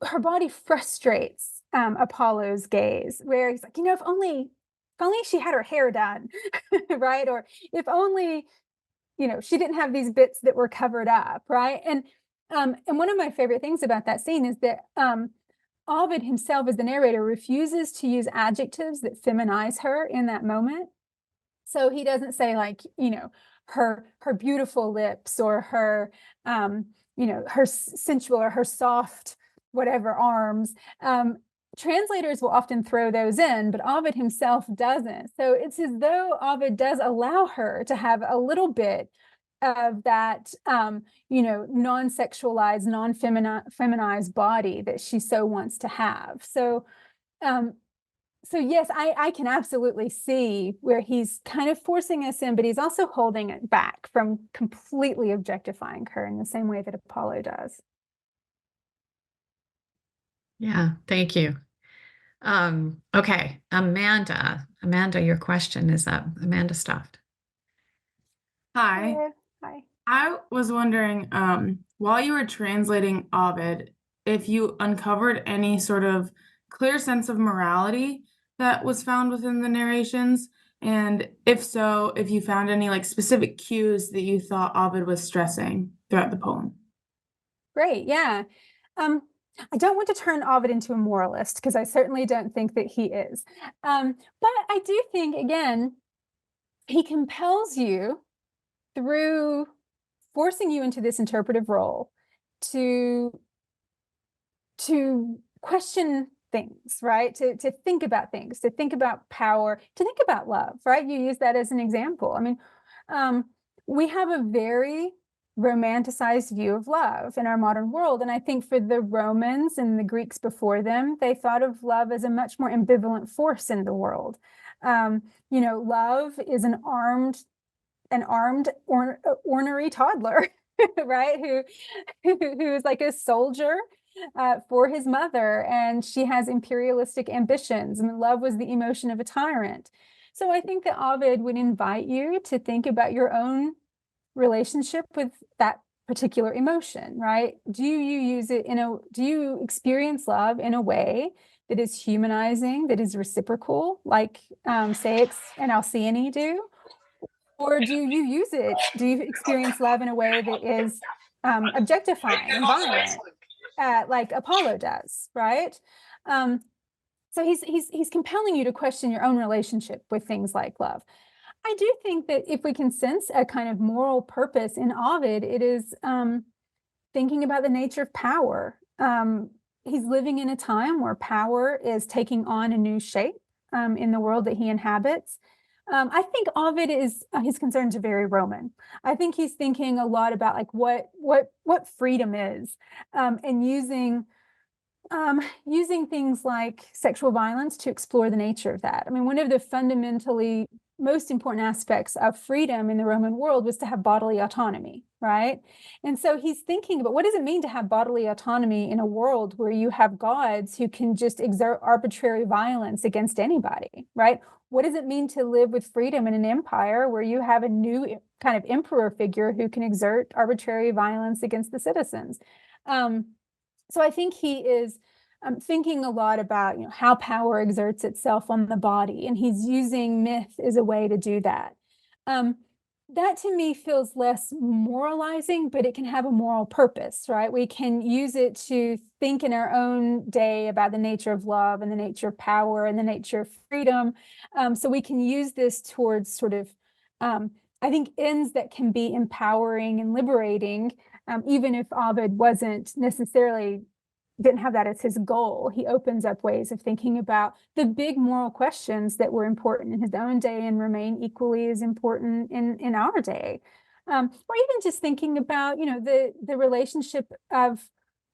her body frustrates Apollo's gaze, where he's like, if only she had her hair done, right? Or if only, she didn't have these bits that were covered up, right? And one of my favorite things about that scene is that Ovid himself, as the narrator, refuses to use adjectives that feminize her in that moment. So he doesn't say, like, her beautiful lips, or her, her sensual or her soft whatever arms. Translators will often throw those in, but Ovid himself doesn't. So it's as though Ovid does allow her to have a little bit of that, non-sexualized, non-feminized body that she so wants to have. So yes, I can absolutely see where he's kind of forcing us in, but he's also holding it back from completely objectifying her in the same way that Apollo does. Yeah, thank you. Okay, Amanda, your question is up. Amanda Stuffed. Hi. Hi. I was wondering, while you were translating Ovid, if you uncovered any sort of clear sense of morality that was found within the narrations, and if so, if you found any like specific cues that you thought Ovid was stressing throughout the poem. Great, yeah. I don't want to turn Ovid into a moralist, because I certainly don't think that he is. But I do think, again, he compels you through forcing you into this interpretive role to question things, right? To think about things, to think about power, to think about love, right? You use that as an example. I mean, we have a very romanticized view of love in our modern world. And I think for the Romans and the Greeks before them, they thought of love as a much more ambivalent force in the world. Love is an armed ornery toddler, right? Who is like a soldier for his mother, and she has imperialistic ambitions. And love was the emotion of a tyrant. So I think that Ovid would invite you to think about your own relationship with that particular emotion, right? Do you experience love in a way that is humanizing, that is reciprocal, like Ceyx and Alcyone do? Or do you experience love in a way that is objectifying and violent, like Apollo does, right? So he's compelling you to question your own relationship with things like love. I do think that if we can sense a kind of moral purpose in Ovid, it is thinking about the nature of power. He's living in a time where power is taking on a new shape in the world that he inhabits. I think Ovid his concerns are very Roman. I think he's thinking a lot about like what freedom is, and using things like sexual violence to explore the nature of that. I mean, one of the fundamentally most important aspects of freedom in the Roman world was to have bodily autonomy, right? And so he's thinking about, what does it mean to have bodily autonomy in a world where you have gods who can just exert arbitrary violence against anybody, right? What does it mean to live with freedom in an empire where you have a new kind of emperor figure who can exert arbitrary violence against the citizens? So I think he is thinking a lot about how power exerts itself on the body, and he's using myth as a way to do that. that to me feels less moralizing, but it can have a moral purpose, right? We can use it to think in our own day about the nature of love and the nature of power and the nature of freedom. So we can use this towards sort of, I think, ends that can be empowering and liberating, even if Ovid didn't have that as his goal. He opens up ways of thinking about the big moral questions that were important in his own day and remain equally as important in our day. Or even just thinking about, the relationship of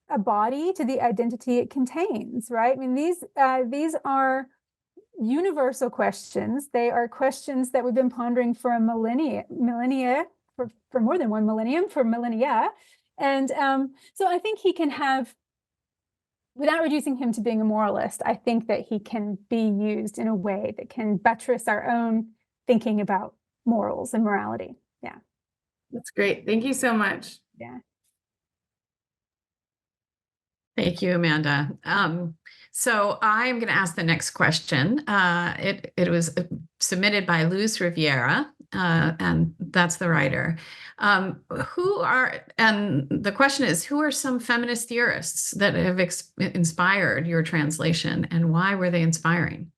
a body to the identity it contains, right? I mean, these are universal questions. They are questions that we've been pondering for a millennia, for more than one millennium, for millennia. And so I think he can have, without reducing him to being a moralist, I think that he can be used in a way that can buttress our own thinking about morals and morality. Yeah. That's great. Thank you so much. Yeah. Thank you, Amanda. So I'm going to ask the next question. It was submitted by Luz Riviera, and that's the writer. And the question is, who are some feminist theorists that have inspired your translation, and why were they inspiring?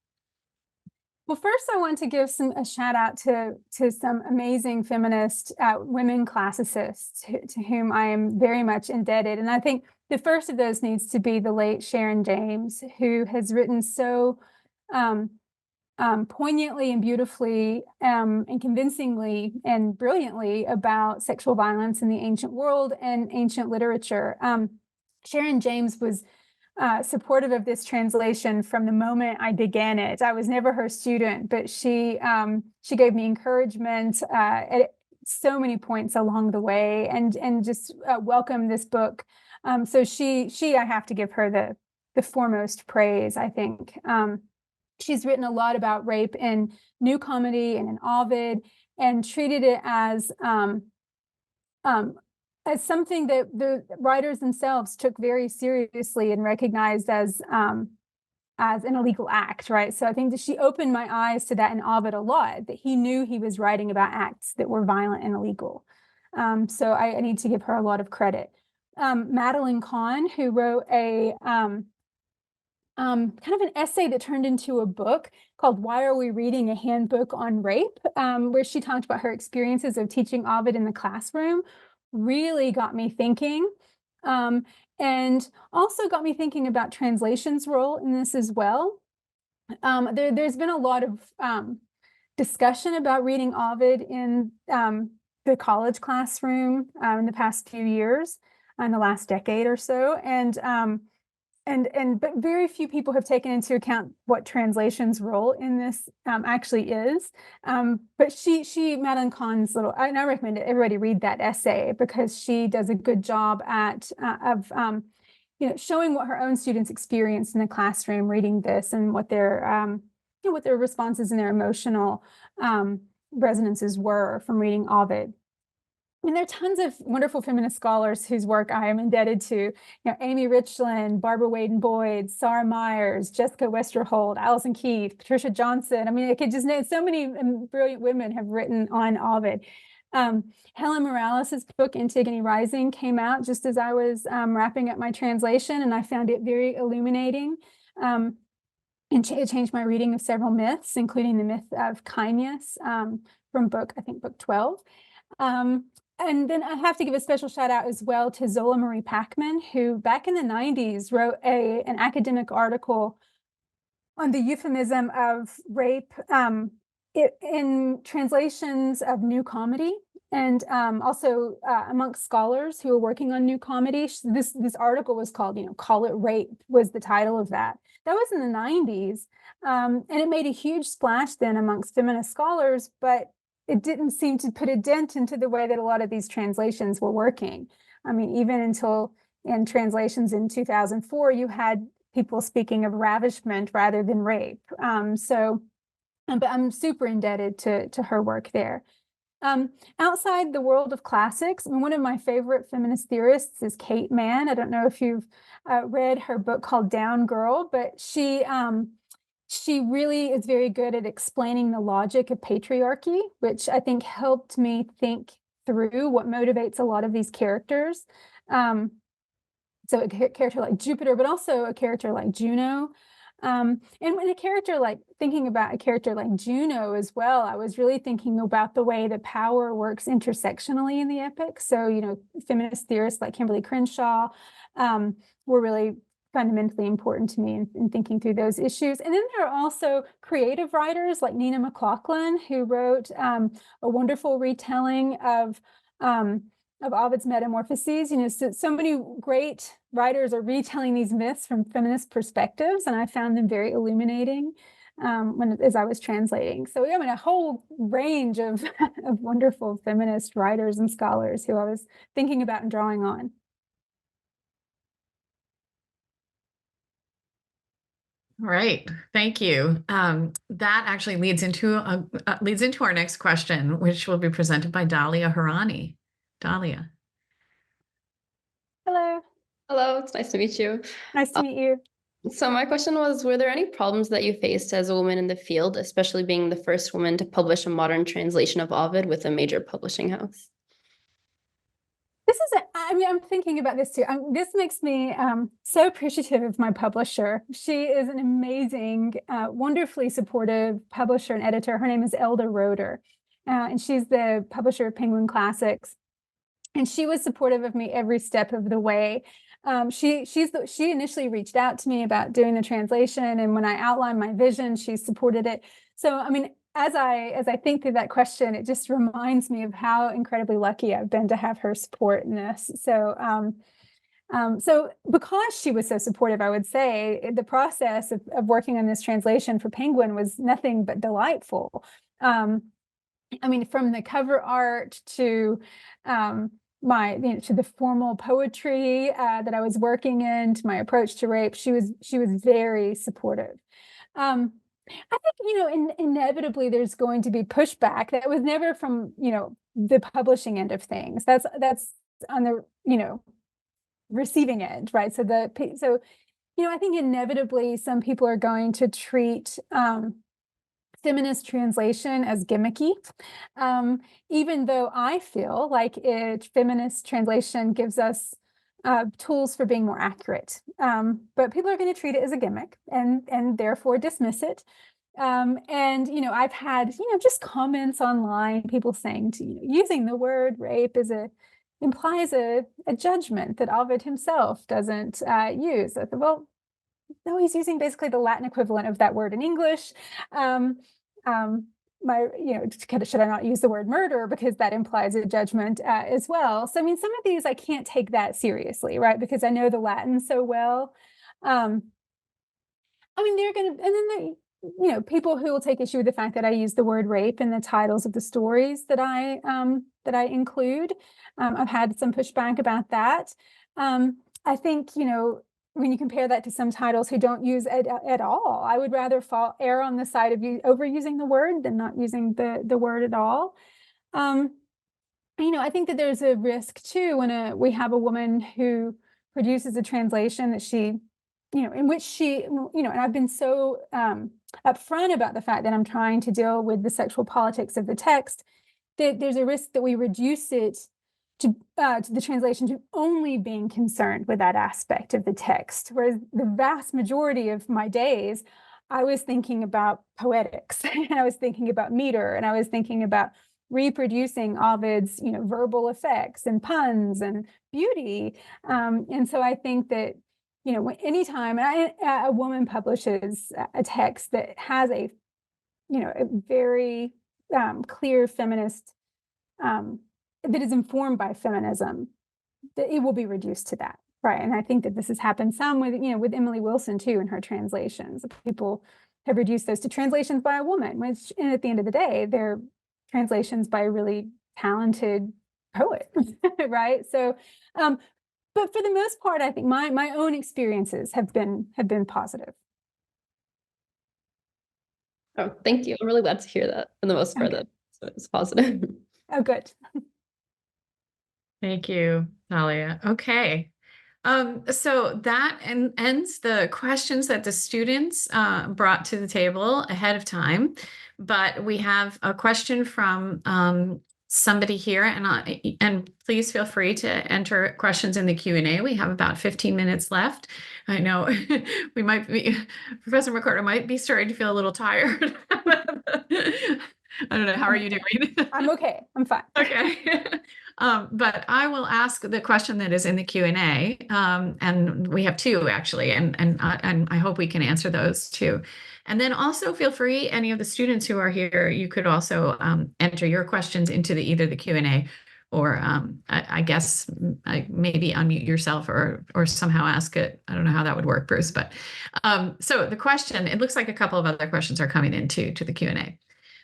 Well, first, I want to give a shout out to some amazing feminist women classicists to whom I am very much indebted. And I think the first of those needs to be the late Sharon James, who has written so poignantly and beautifully and convincingly and brilliantly about sexual violence in the ancient world and ancient literature. Sharon James was supportive of this translation from the moment I began it. I was never her student, but she gave me encouragement at so many points along the way, and just welcomed this book. So she I have to give her the foremost praise, I think. She's written a lot about rape in New Comedy and in Ovid, and treated it as something that the writers themselves took very seriously and recognized as an illegal act, right? So I think that she opened my eyes to that in Ovid a lot, that he knew he was writing about acts that were violent and illegal. So I need to give her a lot of credit. Madeline Kahn, who wrote a kind of an essay that turned into a book called Why Are We Reading a Handbook on Rape, where she talked about her experiences of teaching Ovid in the classroom, really got me thinking, and also got me thinking about translation's role in this as well. There's been a lot of discussion about reading Ovid in the college classroom in the past few years, in the last decade or so, but very few people have taken into account what translation's role in this actually is. But Madeline Kahn's and I recommend everybody read that essay, because she does a good job showing what her own students experienced in the classroom reading this, and what their responses and their emotional resonances were from reading Ovid. I mean, there are tons of wonderful feminist scholars whose work I am indebted to. Amy Richland, Barbara Waden-Boyd, Sarah Myers, Jessica Westerhold, Allison Keith, Patricia Johnson. I mean, I could just name so many brilliant women have written on Ovid. Helen Morales' book, Antigone Rising, came out just as I was wrapping up my translation, and I found it very illuminating. And it changed my reading of several myths, including the myth of Chimeus from book 12. And then I have to give a special shout out as well to Zola Marie Packman, who back in the 90s wrote an academic article on the euphemism of rape in translations of New Comedy, and also amongst scholars who are working on New Comedy. This article was called, Call It Rape was the title of that. That was in the 90s, and it made a huge splash then amongst feminist scholars, but it didn't seem to put a dent into the way that a lot of these translations were working. I mean, even until in translations in 2004, you had people speaking of ravishment rather than rape. But I'm super indebted to her work there. Outside the world of classics, I mean, one of my favorite feminist theorists is Kate Manne. I don't know if you've read her book called Down Girl, but she she really is very good at explaining the logic of patriarchy, which I think helped me think through what motivates a lot of these characters. So a character like Jupiter, but also a character like Juno. And when a character like, thinking about a character like Juno as well, I was really thinking about the way that power works intersectionally in the epic. So, you know, feminist theorists like Kimberly Crenshaw were really fundamentally important to me in thinking through those issues. And then there are also creative writers like Nina McLaughlin, who wrote a wonderful retelling of Ovid's Metamorphoses. You know, so many great writers are retelling these myths from feminist perspectives, and I found them very illuminating as I was translating. So I mean, a whole range of of wonderful feminist writers and scholars who I was thinking about and drawing on. All right, thank you. That actually leads into our next question, which will be presented by Dalia Harani. Dalia. Hello. Hello, it's nice to meet you. Nice to meet you. So my question was, were there any problems that you faced as a woman in the field, especially being the first woman to publish a modern translation of Ovid with a major publishing house? I mean, I'm thinking about this too. This makes me so appreciative of my publisher. She is an amazing, wonderfully supportive publisher and editor. Her name is Elda Roeder, and she's the publisher of Penguin Classics. And she was supportive of me every step of the way. She initially reached out to me about doing the translation, and when I outlined my vision, she supported it. So, I mean, as I think through that question, it just reminds me of how incredibly lucky I've been to have her support in this. So, so because she was so supportive, I would say the process of working on this translation for Penguin was nothing but delightful. I mean, from the cover art to to the formal poetry that I was working in, to my approach to rape, she was very supportive. I think, inevitably there's going to be pushback. That was never from, the publishing end of things. That's on the, receiving end, right? So I think inevitably some people are going to treat feminist translation as gimmicky, even though I feel like feminist translation gives us tools for being more accurate. But people are going to treat it as a gimmick and therefore dismiss it. I've had, just comments online, people saying using the word rape implies a judgment that Ovid himself doesn't use. I thought, well, no, he's using basically the Latin equivalent of that word in English. Should I not use the word murder because that implies a judgment as well? So, I mean, some of these I can't take that seriously, right? Because I know the Latin so well. They're going to, and then people who will take issue with the fact that I use the word rape in the titles of the stories that I include. I've had some pushback about that. I think, when you compare that to some titles who don't use it at all, I would rather err on the side of overusing the word than not using the word at all. I think that there's a risk too when we have a woman who produces a translation that she, in which she, and I've been so upfront about the fact that I'm trying to deal with the sexual politics of the text, that there's a risk that we reduce it to the translation to only being concerned with that aspect of the text, whereas the vast majority of my days, I was thinking about poetics, and I was thinking about meter, and I was thinking about reproducing Ovid's, verbal effects and puns and beauty. And so I think that, anytime a woman publishes a text that has a very clear feminist that is informed by feminism, that it will be reduced to that, right? And I think that this has happened some with Emily Wilson too in her translations. People have reduced those to translations by a woman, which, and at the end of the day, they're translations by a really talented poet, right? So, but for the most part, I think my own experiences have been positive. Oh, thank you. I'm really glad to hear that. For the most part, Okay. That it's positive. Oh, good. Thank you, Dalia. Okay. So that ends the questions that the students brought to the table ahead of time. But we have a question from somebody here, and please feel free to enter questions in the Q&A. We have about 15 minutes left. I know we might be, Professor McCarter might be starting to feel a little tired. I don't know. How are you doing? I'm okay. I'm fine. Okay. But I will ask the question that is in the Q&A, and we have two actually, and I hope we can answer those too. And then also feel free, any of the students who are here, you could also enter your questions into either the Q&A or I guess maybe unmute yourself or somehow ask it. I don't know how that would work, Bruce. But so the question, it looks like a couple of other questions are coming into the Q&A.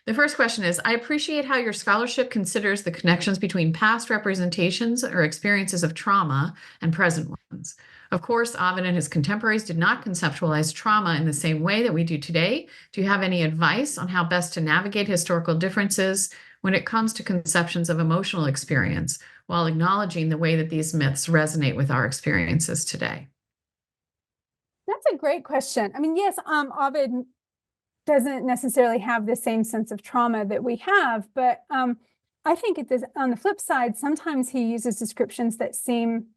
The first question is, I appreciate how your scholarship considers the connections between past representations or experiences of trauma and present ones. Of course, Ovid and his contemporaries did not conceptualize trauma in the same way that we do today. Do you have any advice on how best to navigate historical differences when it comes to conceptions of emotional experience, while acknowledging the way that these myths resonate with our experiences today? That's a great question. I mean, yes, Ovid doesn't necessarily have the same sense of trauma that we have, but I think on the flip side, sometimes he uses descriptions that seem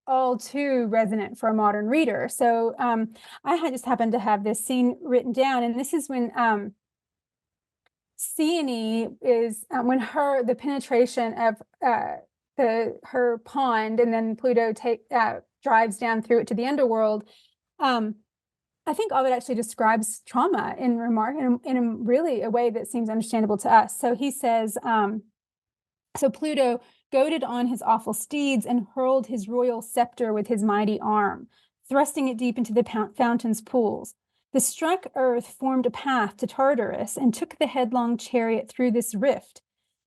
all too resonant for a modern reader. So I just happened to have this scene written down, and this is when Cyane is when the penetration of her pond, and then Pluto drives down through it to the underworld. I think Ovid actually describes trauma in really a way that seems understandable to us. So he says, so Pluto goaded on his awful steeds and hurled his royal scepter with his mighty arm, thrusting it deep into the fountain's pools. The struck earth formed a path to Tartarus and took the headlong chariot through this rift.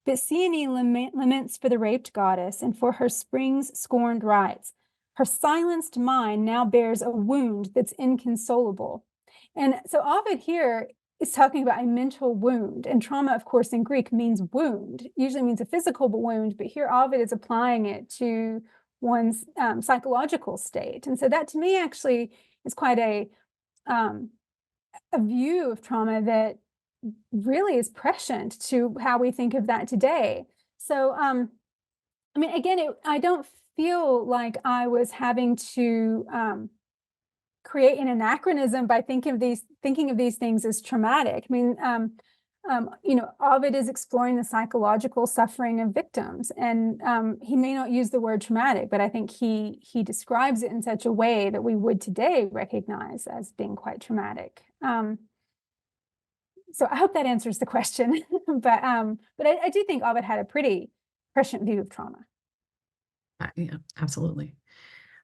But Cyane laments for the raped goddess and for her spring's scorned rights. Her silenced mind now bears a wound that's inconsolable. And so Ovid here is talking about a mental wound, and trauma, of course, in Greek means wound, usually means a physical wound, but here Ovid is applying it to one's psychological state. And so that to me actually is quite a view of trauma that really is prescient to how we think of that today. So, I mean, again, I don't feel like I was having to create an anachronism by thinking of these things as traumatic. I mean, Ovid is exploring the psychological suffering of victims, and he may not use the word traumatic, but I think he describes it in such a way that we would today recognize as being quite traumatic. So I hope that answers the question, but I do think Ovid had a pretty prescient view of trauma. Yeah, absolutely.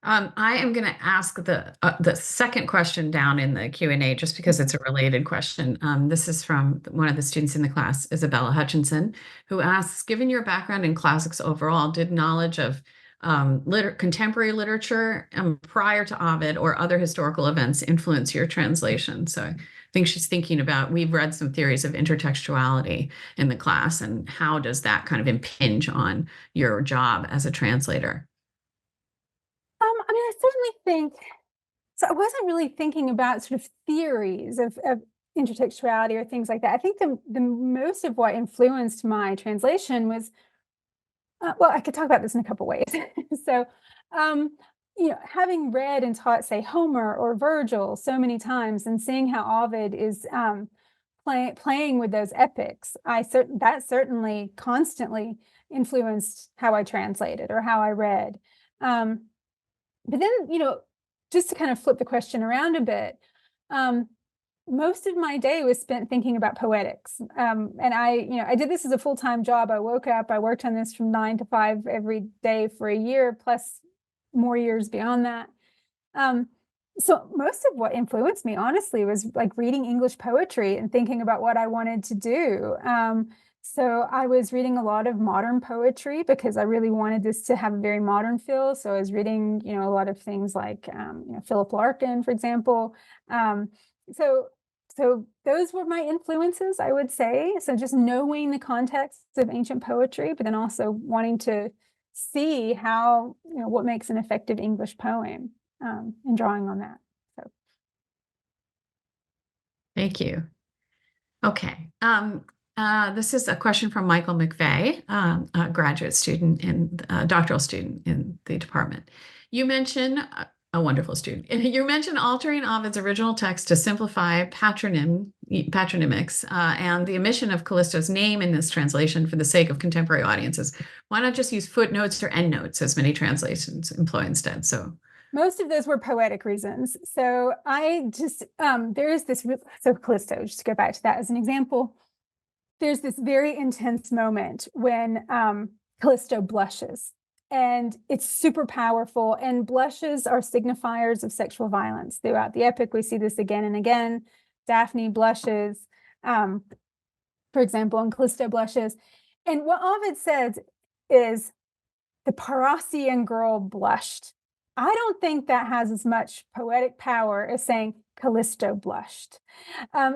I am going to ask the second question down in the Q&A just because it's a related question. This is from one of the students in the class, Isabella Hutchinson, who asks, given your background in classics overall, did knowledge of contemporary literature prior to Ovid or other historical events influence your translation? So I think she's thinking about, we've read some theories of intertextuality in the class, and how does that kind of impinge on your job as a translator? I mean, I certainly think, so I wasn't really thinking about sort of theories of intertextuality or things like that. I think the most of what influenced my translation was, well, I could talk about this in a couple ways. So, having read and taught, say, Homer or Virgil so many times, and seeing how Ovid is playing with those epics, that certainly constantly influenced how I translated or how I read. But then, just to kind of flip the question around a bit, most of my day was spent thinking about poetics. And I did this as a full-time job. I woke up, I worked on this from 9 to 5 every day for a year, plus more years beyond that. So most of what influenced me, honestly, was like reading English poetry and thinking about what I wanted to do. So I was reading a lot of modern poetry because I really wanted this to have a very modern feel. So I was reading, a lot of things like, Philip Larkin, for example. So those were my influences, I would say. So just knowing the context of ancient poetry, but then also wanting to see how, what makes an effective English poem, and drawing on that. So. Thank you. Okay. This is a question from Michael McVeigh, a graduate student and doctoral student in the department. You mentioned a wonderful student. You mentioned altering Ovid's original text to simplify patronymics and the omission of Callisto's name in this translation for the sake of contemporary audiences. Why not just use footnotes or endnotes as many translations employ instead? So most of those were poetic reasons. So I just, there is this, so Callisto, just to go back to that as an example, there's this very intense moment when Callisto blushes, and it's super powerful, and blushes are signifiers of sexual violence. Throughout the epic, we see this again and again. Daphne blushes, for example, and Callisto blushes. And what Ovid says is, the Parnassian girl blushed. I don't think that has as much poetic power as saying Callisto blushed.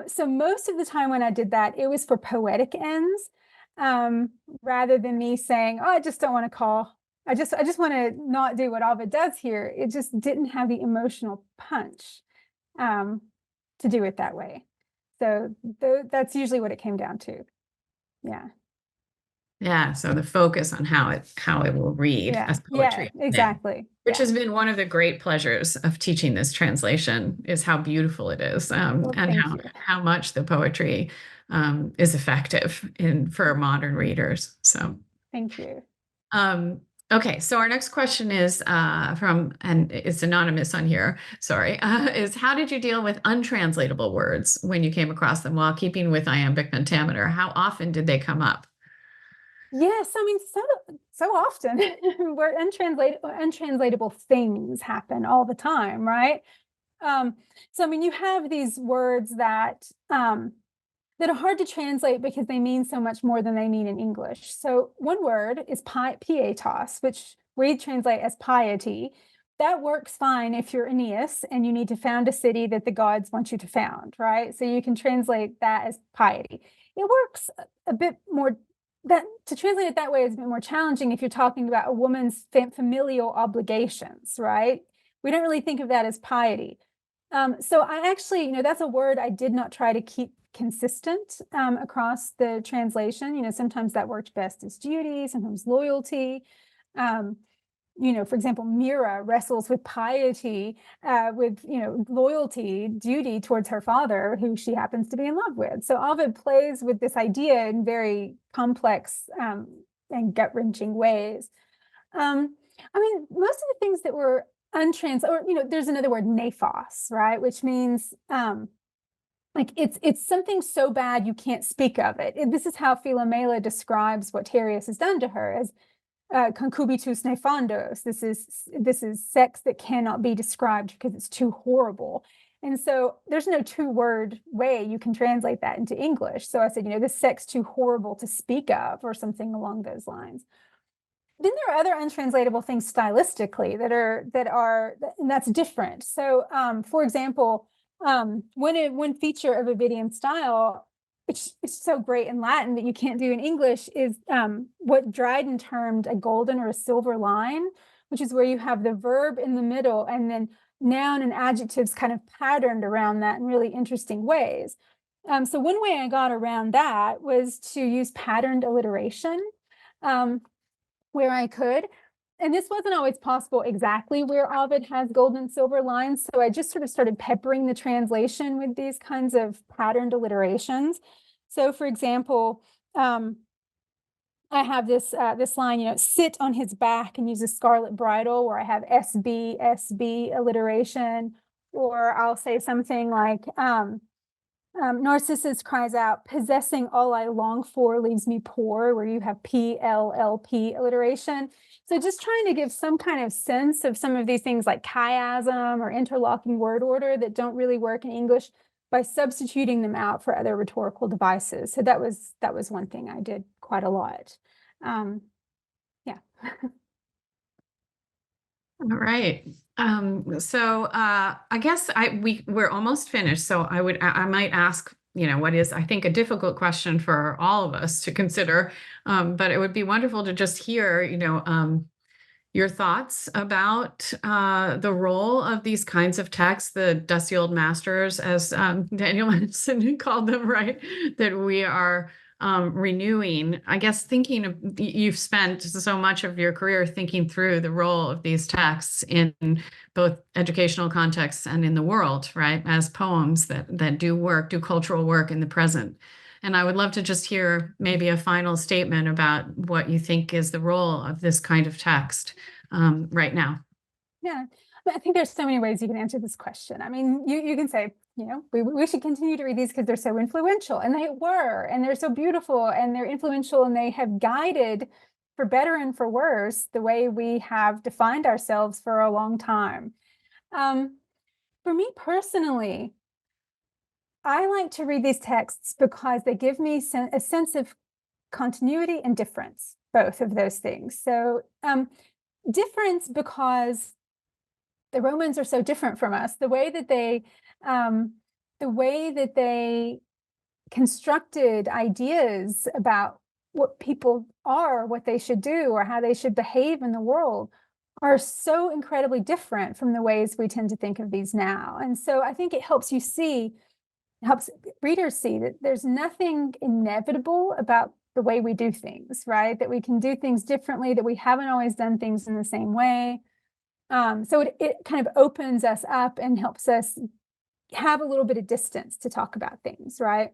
So most of the time when I did that, it was for poetic ends, rather than me saying, oh, I just don't want to call, I just want to not do what Ovid does here. It just didn't have the emotional punch to do it that way. So that's usually what it came down to. Yeah. Yeah, so the focus on how it will read as poetry. Yeah, exactly. Which has been one of the great pleasures of teaching this translation, is how beautiful it is, and how much the poetry is effective for modern readers. So thank you. Okay, so our next question is from, and it's anonymous on here, sorry, is how did you deal with untranslatable words when you came across them while keeping with iambic pentameter? How often did they come up? Yes, I mean, so often where untranslatable things happen all the time, right? So I mean, you have these words that are hard to translate because they mean so much more than they mean in English. So one word is pietas, which we translate as piety. That works fine if you're Aeneas and you need to found a city that the gods want you to found, right? So you can translate that as piety. It works a bit more. That to translate it that way is a bit more challenging if you're talking about a woman's familial obligations, right? We don't really think of that as piety. So I actually, that's a word I did not try to keep consistent across the translation. Sometimes that worked best as duty, sometimes loyalty. For example, Mira wrestles with piety, with, loyalty, duty towards her father, who she happens to be in love with. So Ovid plays with this idea in very complex and gut-wrenching ways. I mean, most of the things that were there's another word, nephos, right? Which means like it's something so bad you can't speak of it. This is how Philomela describes what Tereus has done to her as concubitus nefandos. This is sex that cannot be described because it's too horrible. And so there's no two-word way you can translate that into English. So I said, this sex too horrible to speak of, or something along those lines. Then there are other untranslatable things stylistically and that's different. So for example, one feature of Ovidian style, which is so great in Latin that you can't do in English, is what Dryden termed a golden or a silver line, which is where you have the verb in the middle and then noun and adjectives kind of patterned around that in really interesting ways. So one way I got around that was to use patterned alliteration where I could. And this wasn't always possible exactly where Ovid has gold and silver lines. So I just sort of started peppering the translation with these kinds of patterned alliterations. So for example, I have this line, sit on his back and use a scarlet bridle, where I have SB alliteration. Or I'll say something like, Narcissus cries out, possessing all I long for leaves me poor, where you have PLLP alliteration. So just trying to give some kind of sense of some of these things like chiasm or interlocking word order that don't really work in English by substituting them out for other rhetorical devices. So that was one thing I did quite a lot. Yeah. All right. So I guess we're almost finished. So I might ask what is, I think, a difficult question for all of us to consider. But it would be wonderful to just hear, your thoughts about the role of these kinds of texts, the dusty old masters, as Daniel Henson called them, right? That we are renewing. I guess you've spent so much of your career thinking through the role of these texts in both educational contexts and in the world, right? As poems that do cultural work in the present. And I would love to just hear maybe a final statement about what you think is the role of this kind of text right now. Yeah, I think there's so many ways you can answer this question. I mean, you can say, we should continue to read these because they're so influential, and they were, and they're so beautiful, and they're influential, and they have guided, for better and for worse, the way we have defined ourselves for a long time. For me personally, I like to read these texts because they give me a sense of continuity and difference, both of those things. So difference because the Romans are so different from us. The way that they constructed ideas about what people are, what they should do, or how they should behave in the world are so incredibly different from the ways we tend to think of these now. And so I think it helps readers see that there's nothing inevitable about the way we do things, right? That we can do things differently, that we haven't always done things in the same way. So it kind of opens us up and helps us have a little bit of distance to talk about things, right?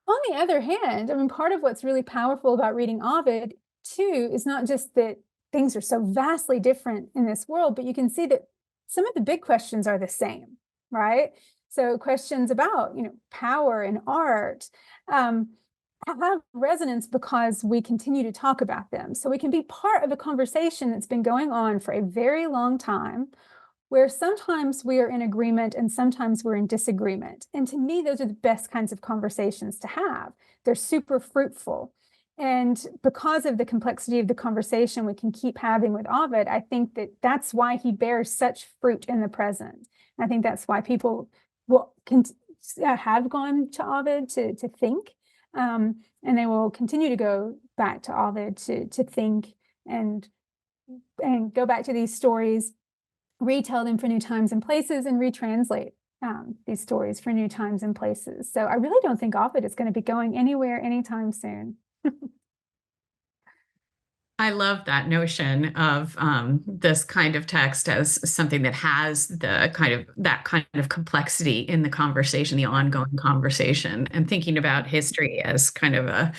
On the other hand, I mean, part of what's really powerful about reading Ovid too is not just that things are so vastly different in this world, but you can see that some of the big questions are the same, right? So questions about, power and art have resonance because we continue to talk about them. So we can be part of a conversation that's been going on for a very long time, where sometimes we are in agreement and sometimes we're in disagreement. And to me, those are the best kinds of conversations to have. They're super fruitful. And because of the complexity of the conversation we can keep having with Ovid, I think that's why he bears such fruit in the present. I think that's why people have gone to Ovid to think, and they will continue to go back to Ovid to think and go back to these stories, retell them for new times and places, and retranslate these stories for new times and places. So I really don't think Ovid is going to be going anywhere anytime soon. I love that notion of this kind of text as something that has that kind of complexity in the conversation, the ongoing conversation, and thinking about history as kind of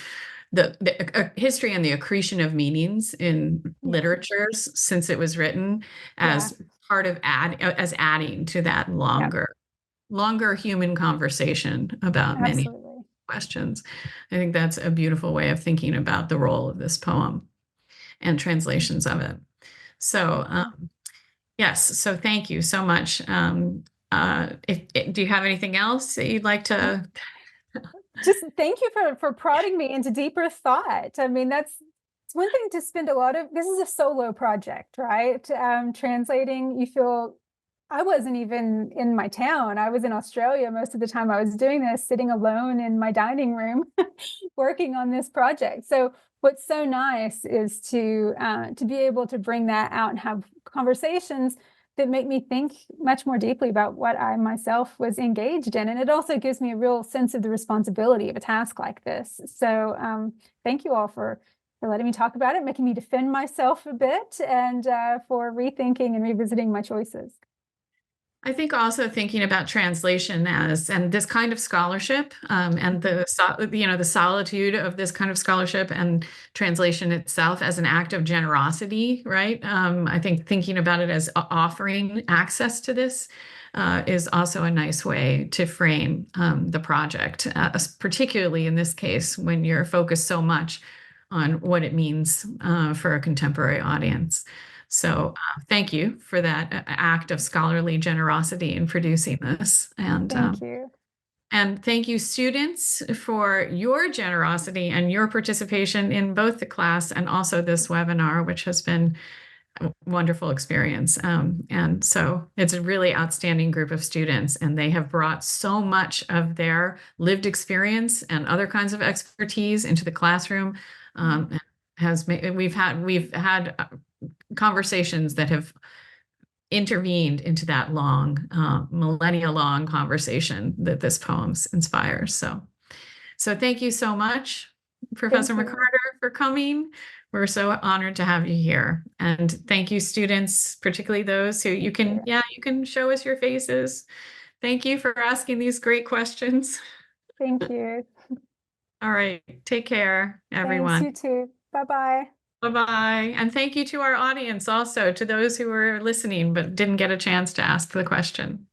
the history and the accretion of meanings in literatures since it was written as part of adding to that longer human conversation about many questions. I think that's a beautiful way of thinking about the role of this poem and translations of it. So yes, so thank you so much. Do you have anything else that you'd like to? Just thank you for prodding me into deeper thought. I mean, it's one thing to spend this is a solo project, right? Translating, you feel, I wasn't even in my town. I was in Australia most of the time I was doing this, sitting alone in my dining room, working on this project. So what's so nice is to be able to bring that out and have conversations that make me think much more deeply about what I myself was engaged in. And it also gives me a real sense of the responsibility of a task like this. So thank you all for letting me talk about it, making me defend myself a bit, and for rethinking and revisiting my choices. I think also thinking about translation and this kind of scholarship, and the solitude of this kind of scholarship and translation itself as an act of generosity, right? I think thinking about it as offering access to this is also a nice way to frame the project, particularly in this case when you're focused so much on what it means for a contemporary audience. So thank you for that act of scholarly generosity in producing this. And thank you. And thank you, students, for your generosity and your participation in both the class and also this webinar, which has been wonderful experience. And so it's a really outstanding group of students, and they have brought so much of their lived experience and other kinds of expertise into the classroom. We've had conversations that have intervened into that long, millennia long conversation that this poem inspires. So thank you so much, Professor McCarter, for coming. We're so honored to have you here. And thank you, students, particularly those who you can show us your faces. Thank you for asking these great questions. Thank you. All right. Take care, everyone. Thanks, you too. Bye-bye. Bye-bye. And thank you to our audience also, to those who were listening but didn't get a chance to ask the question.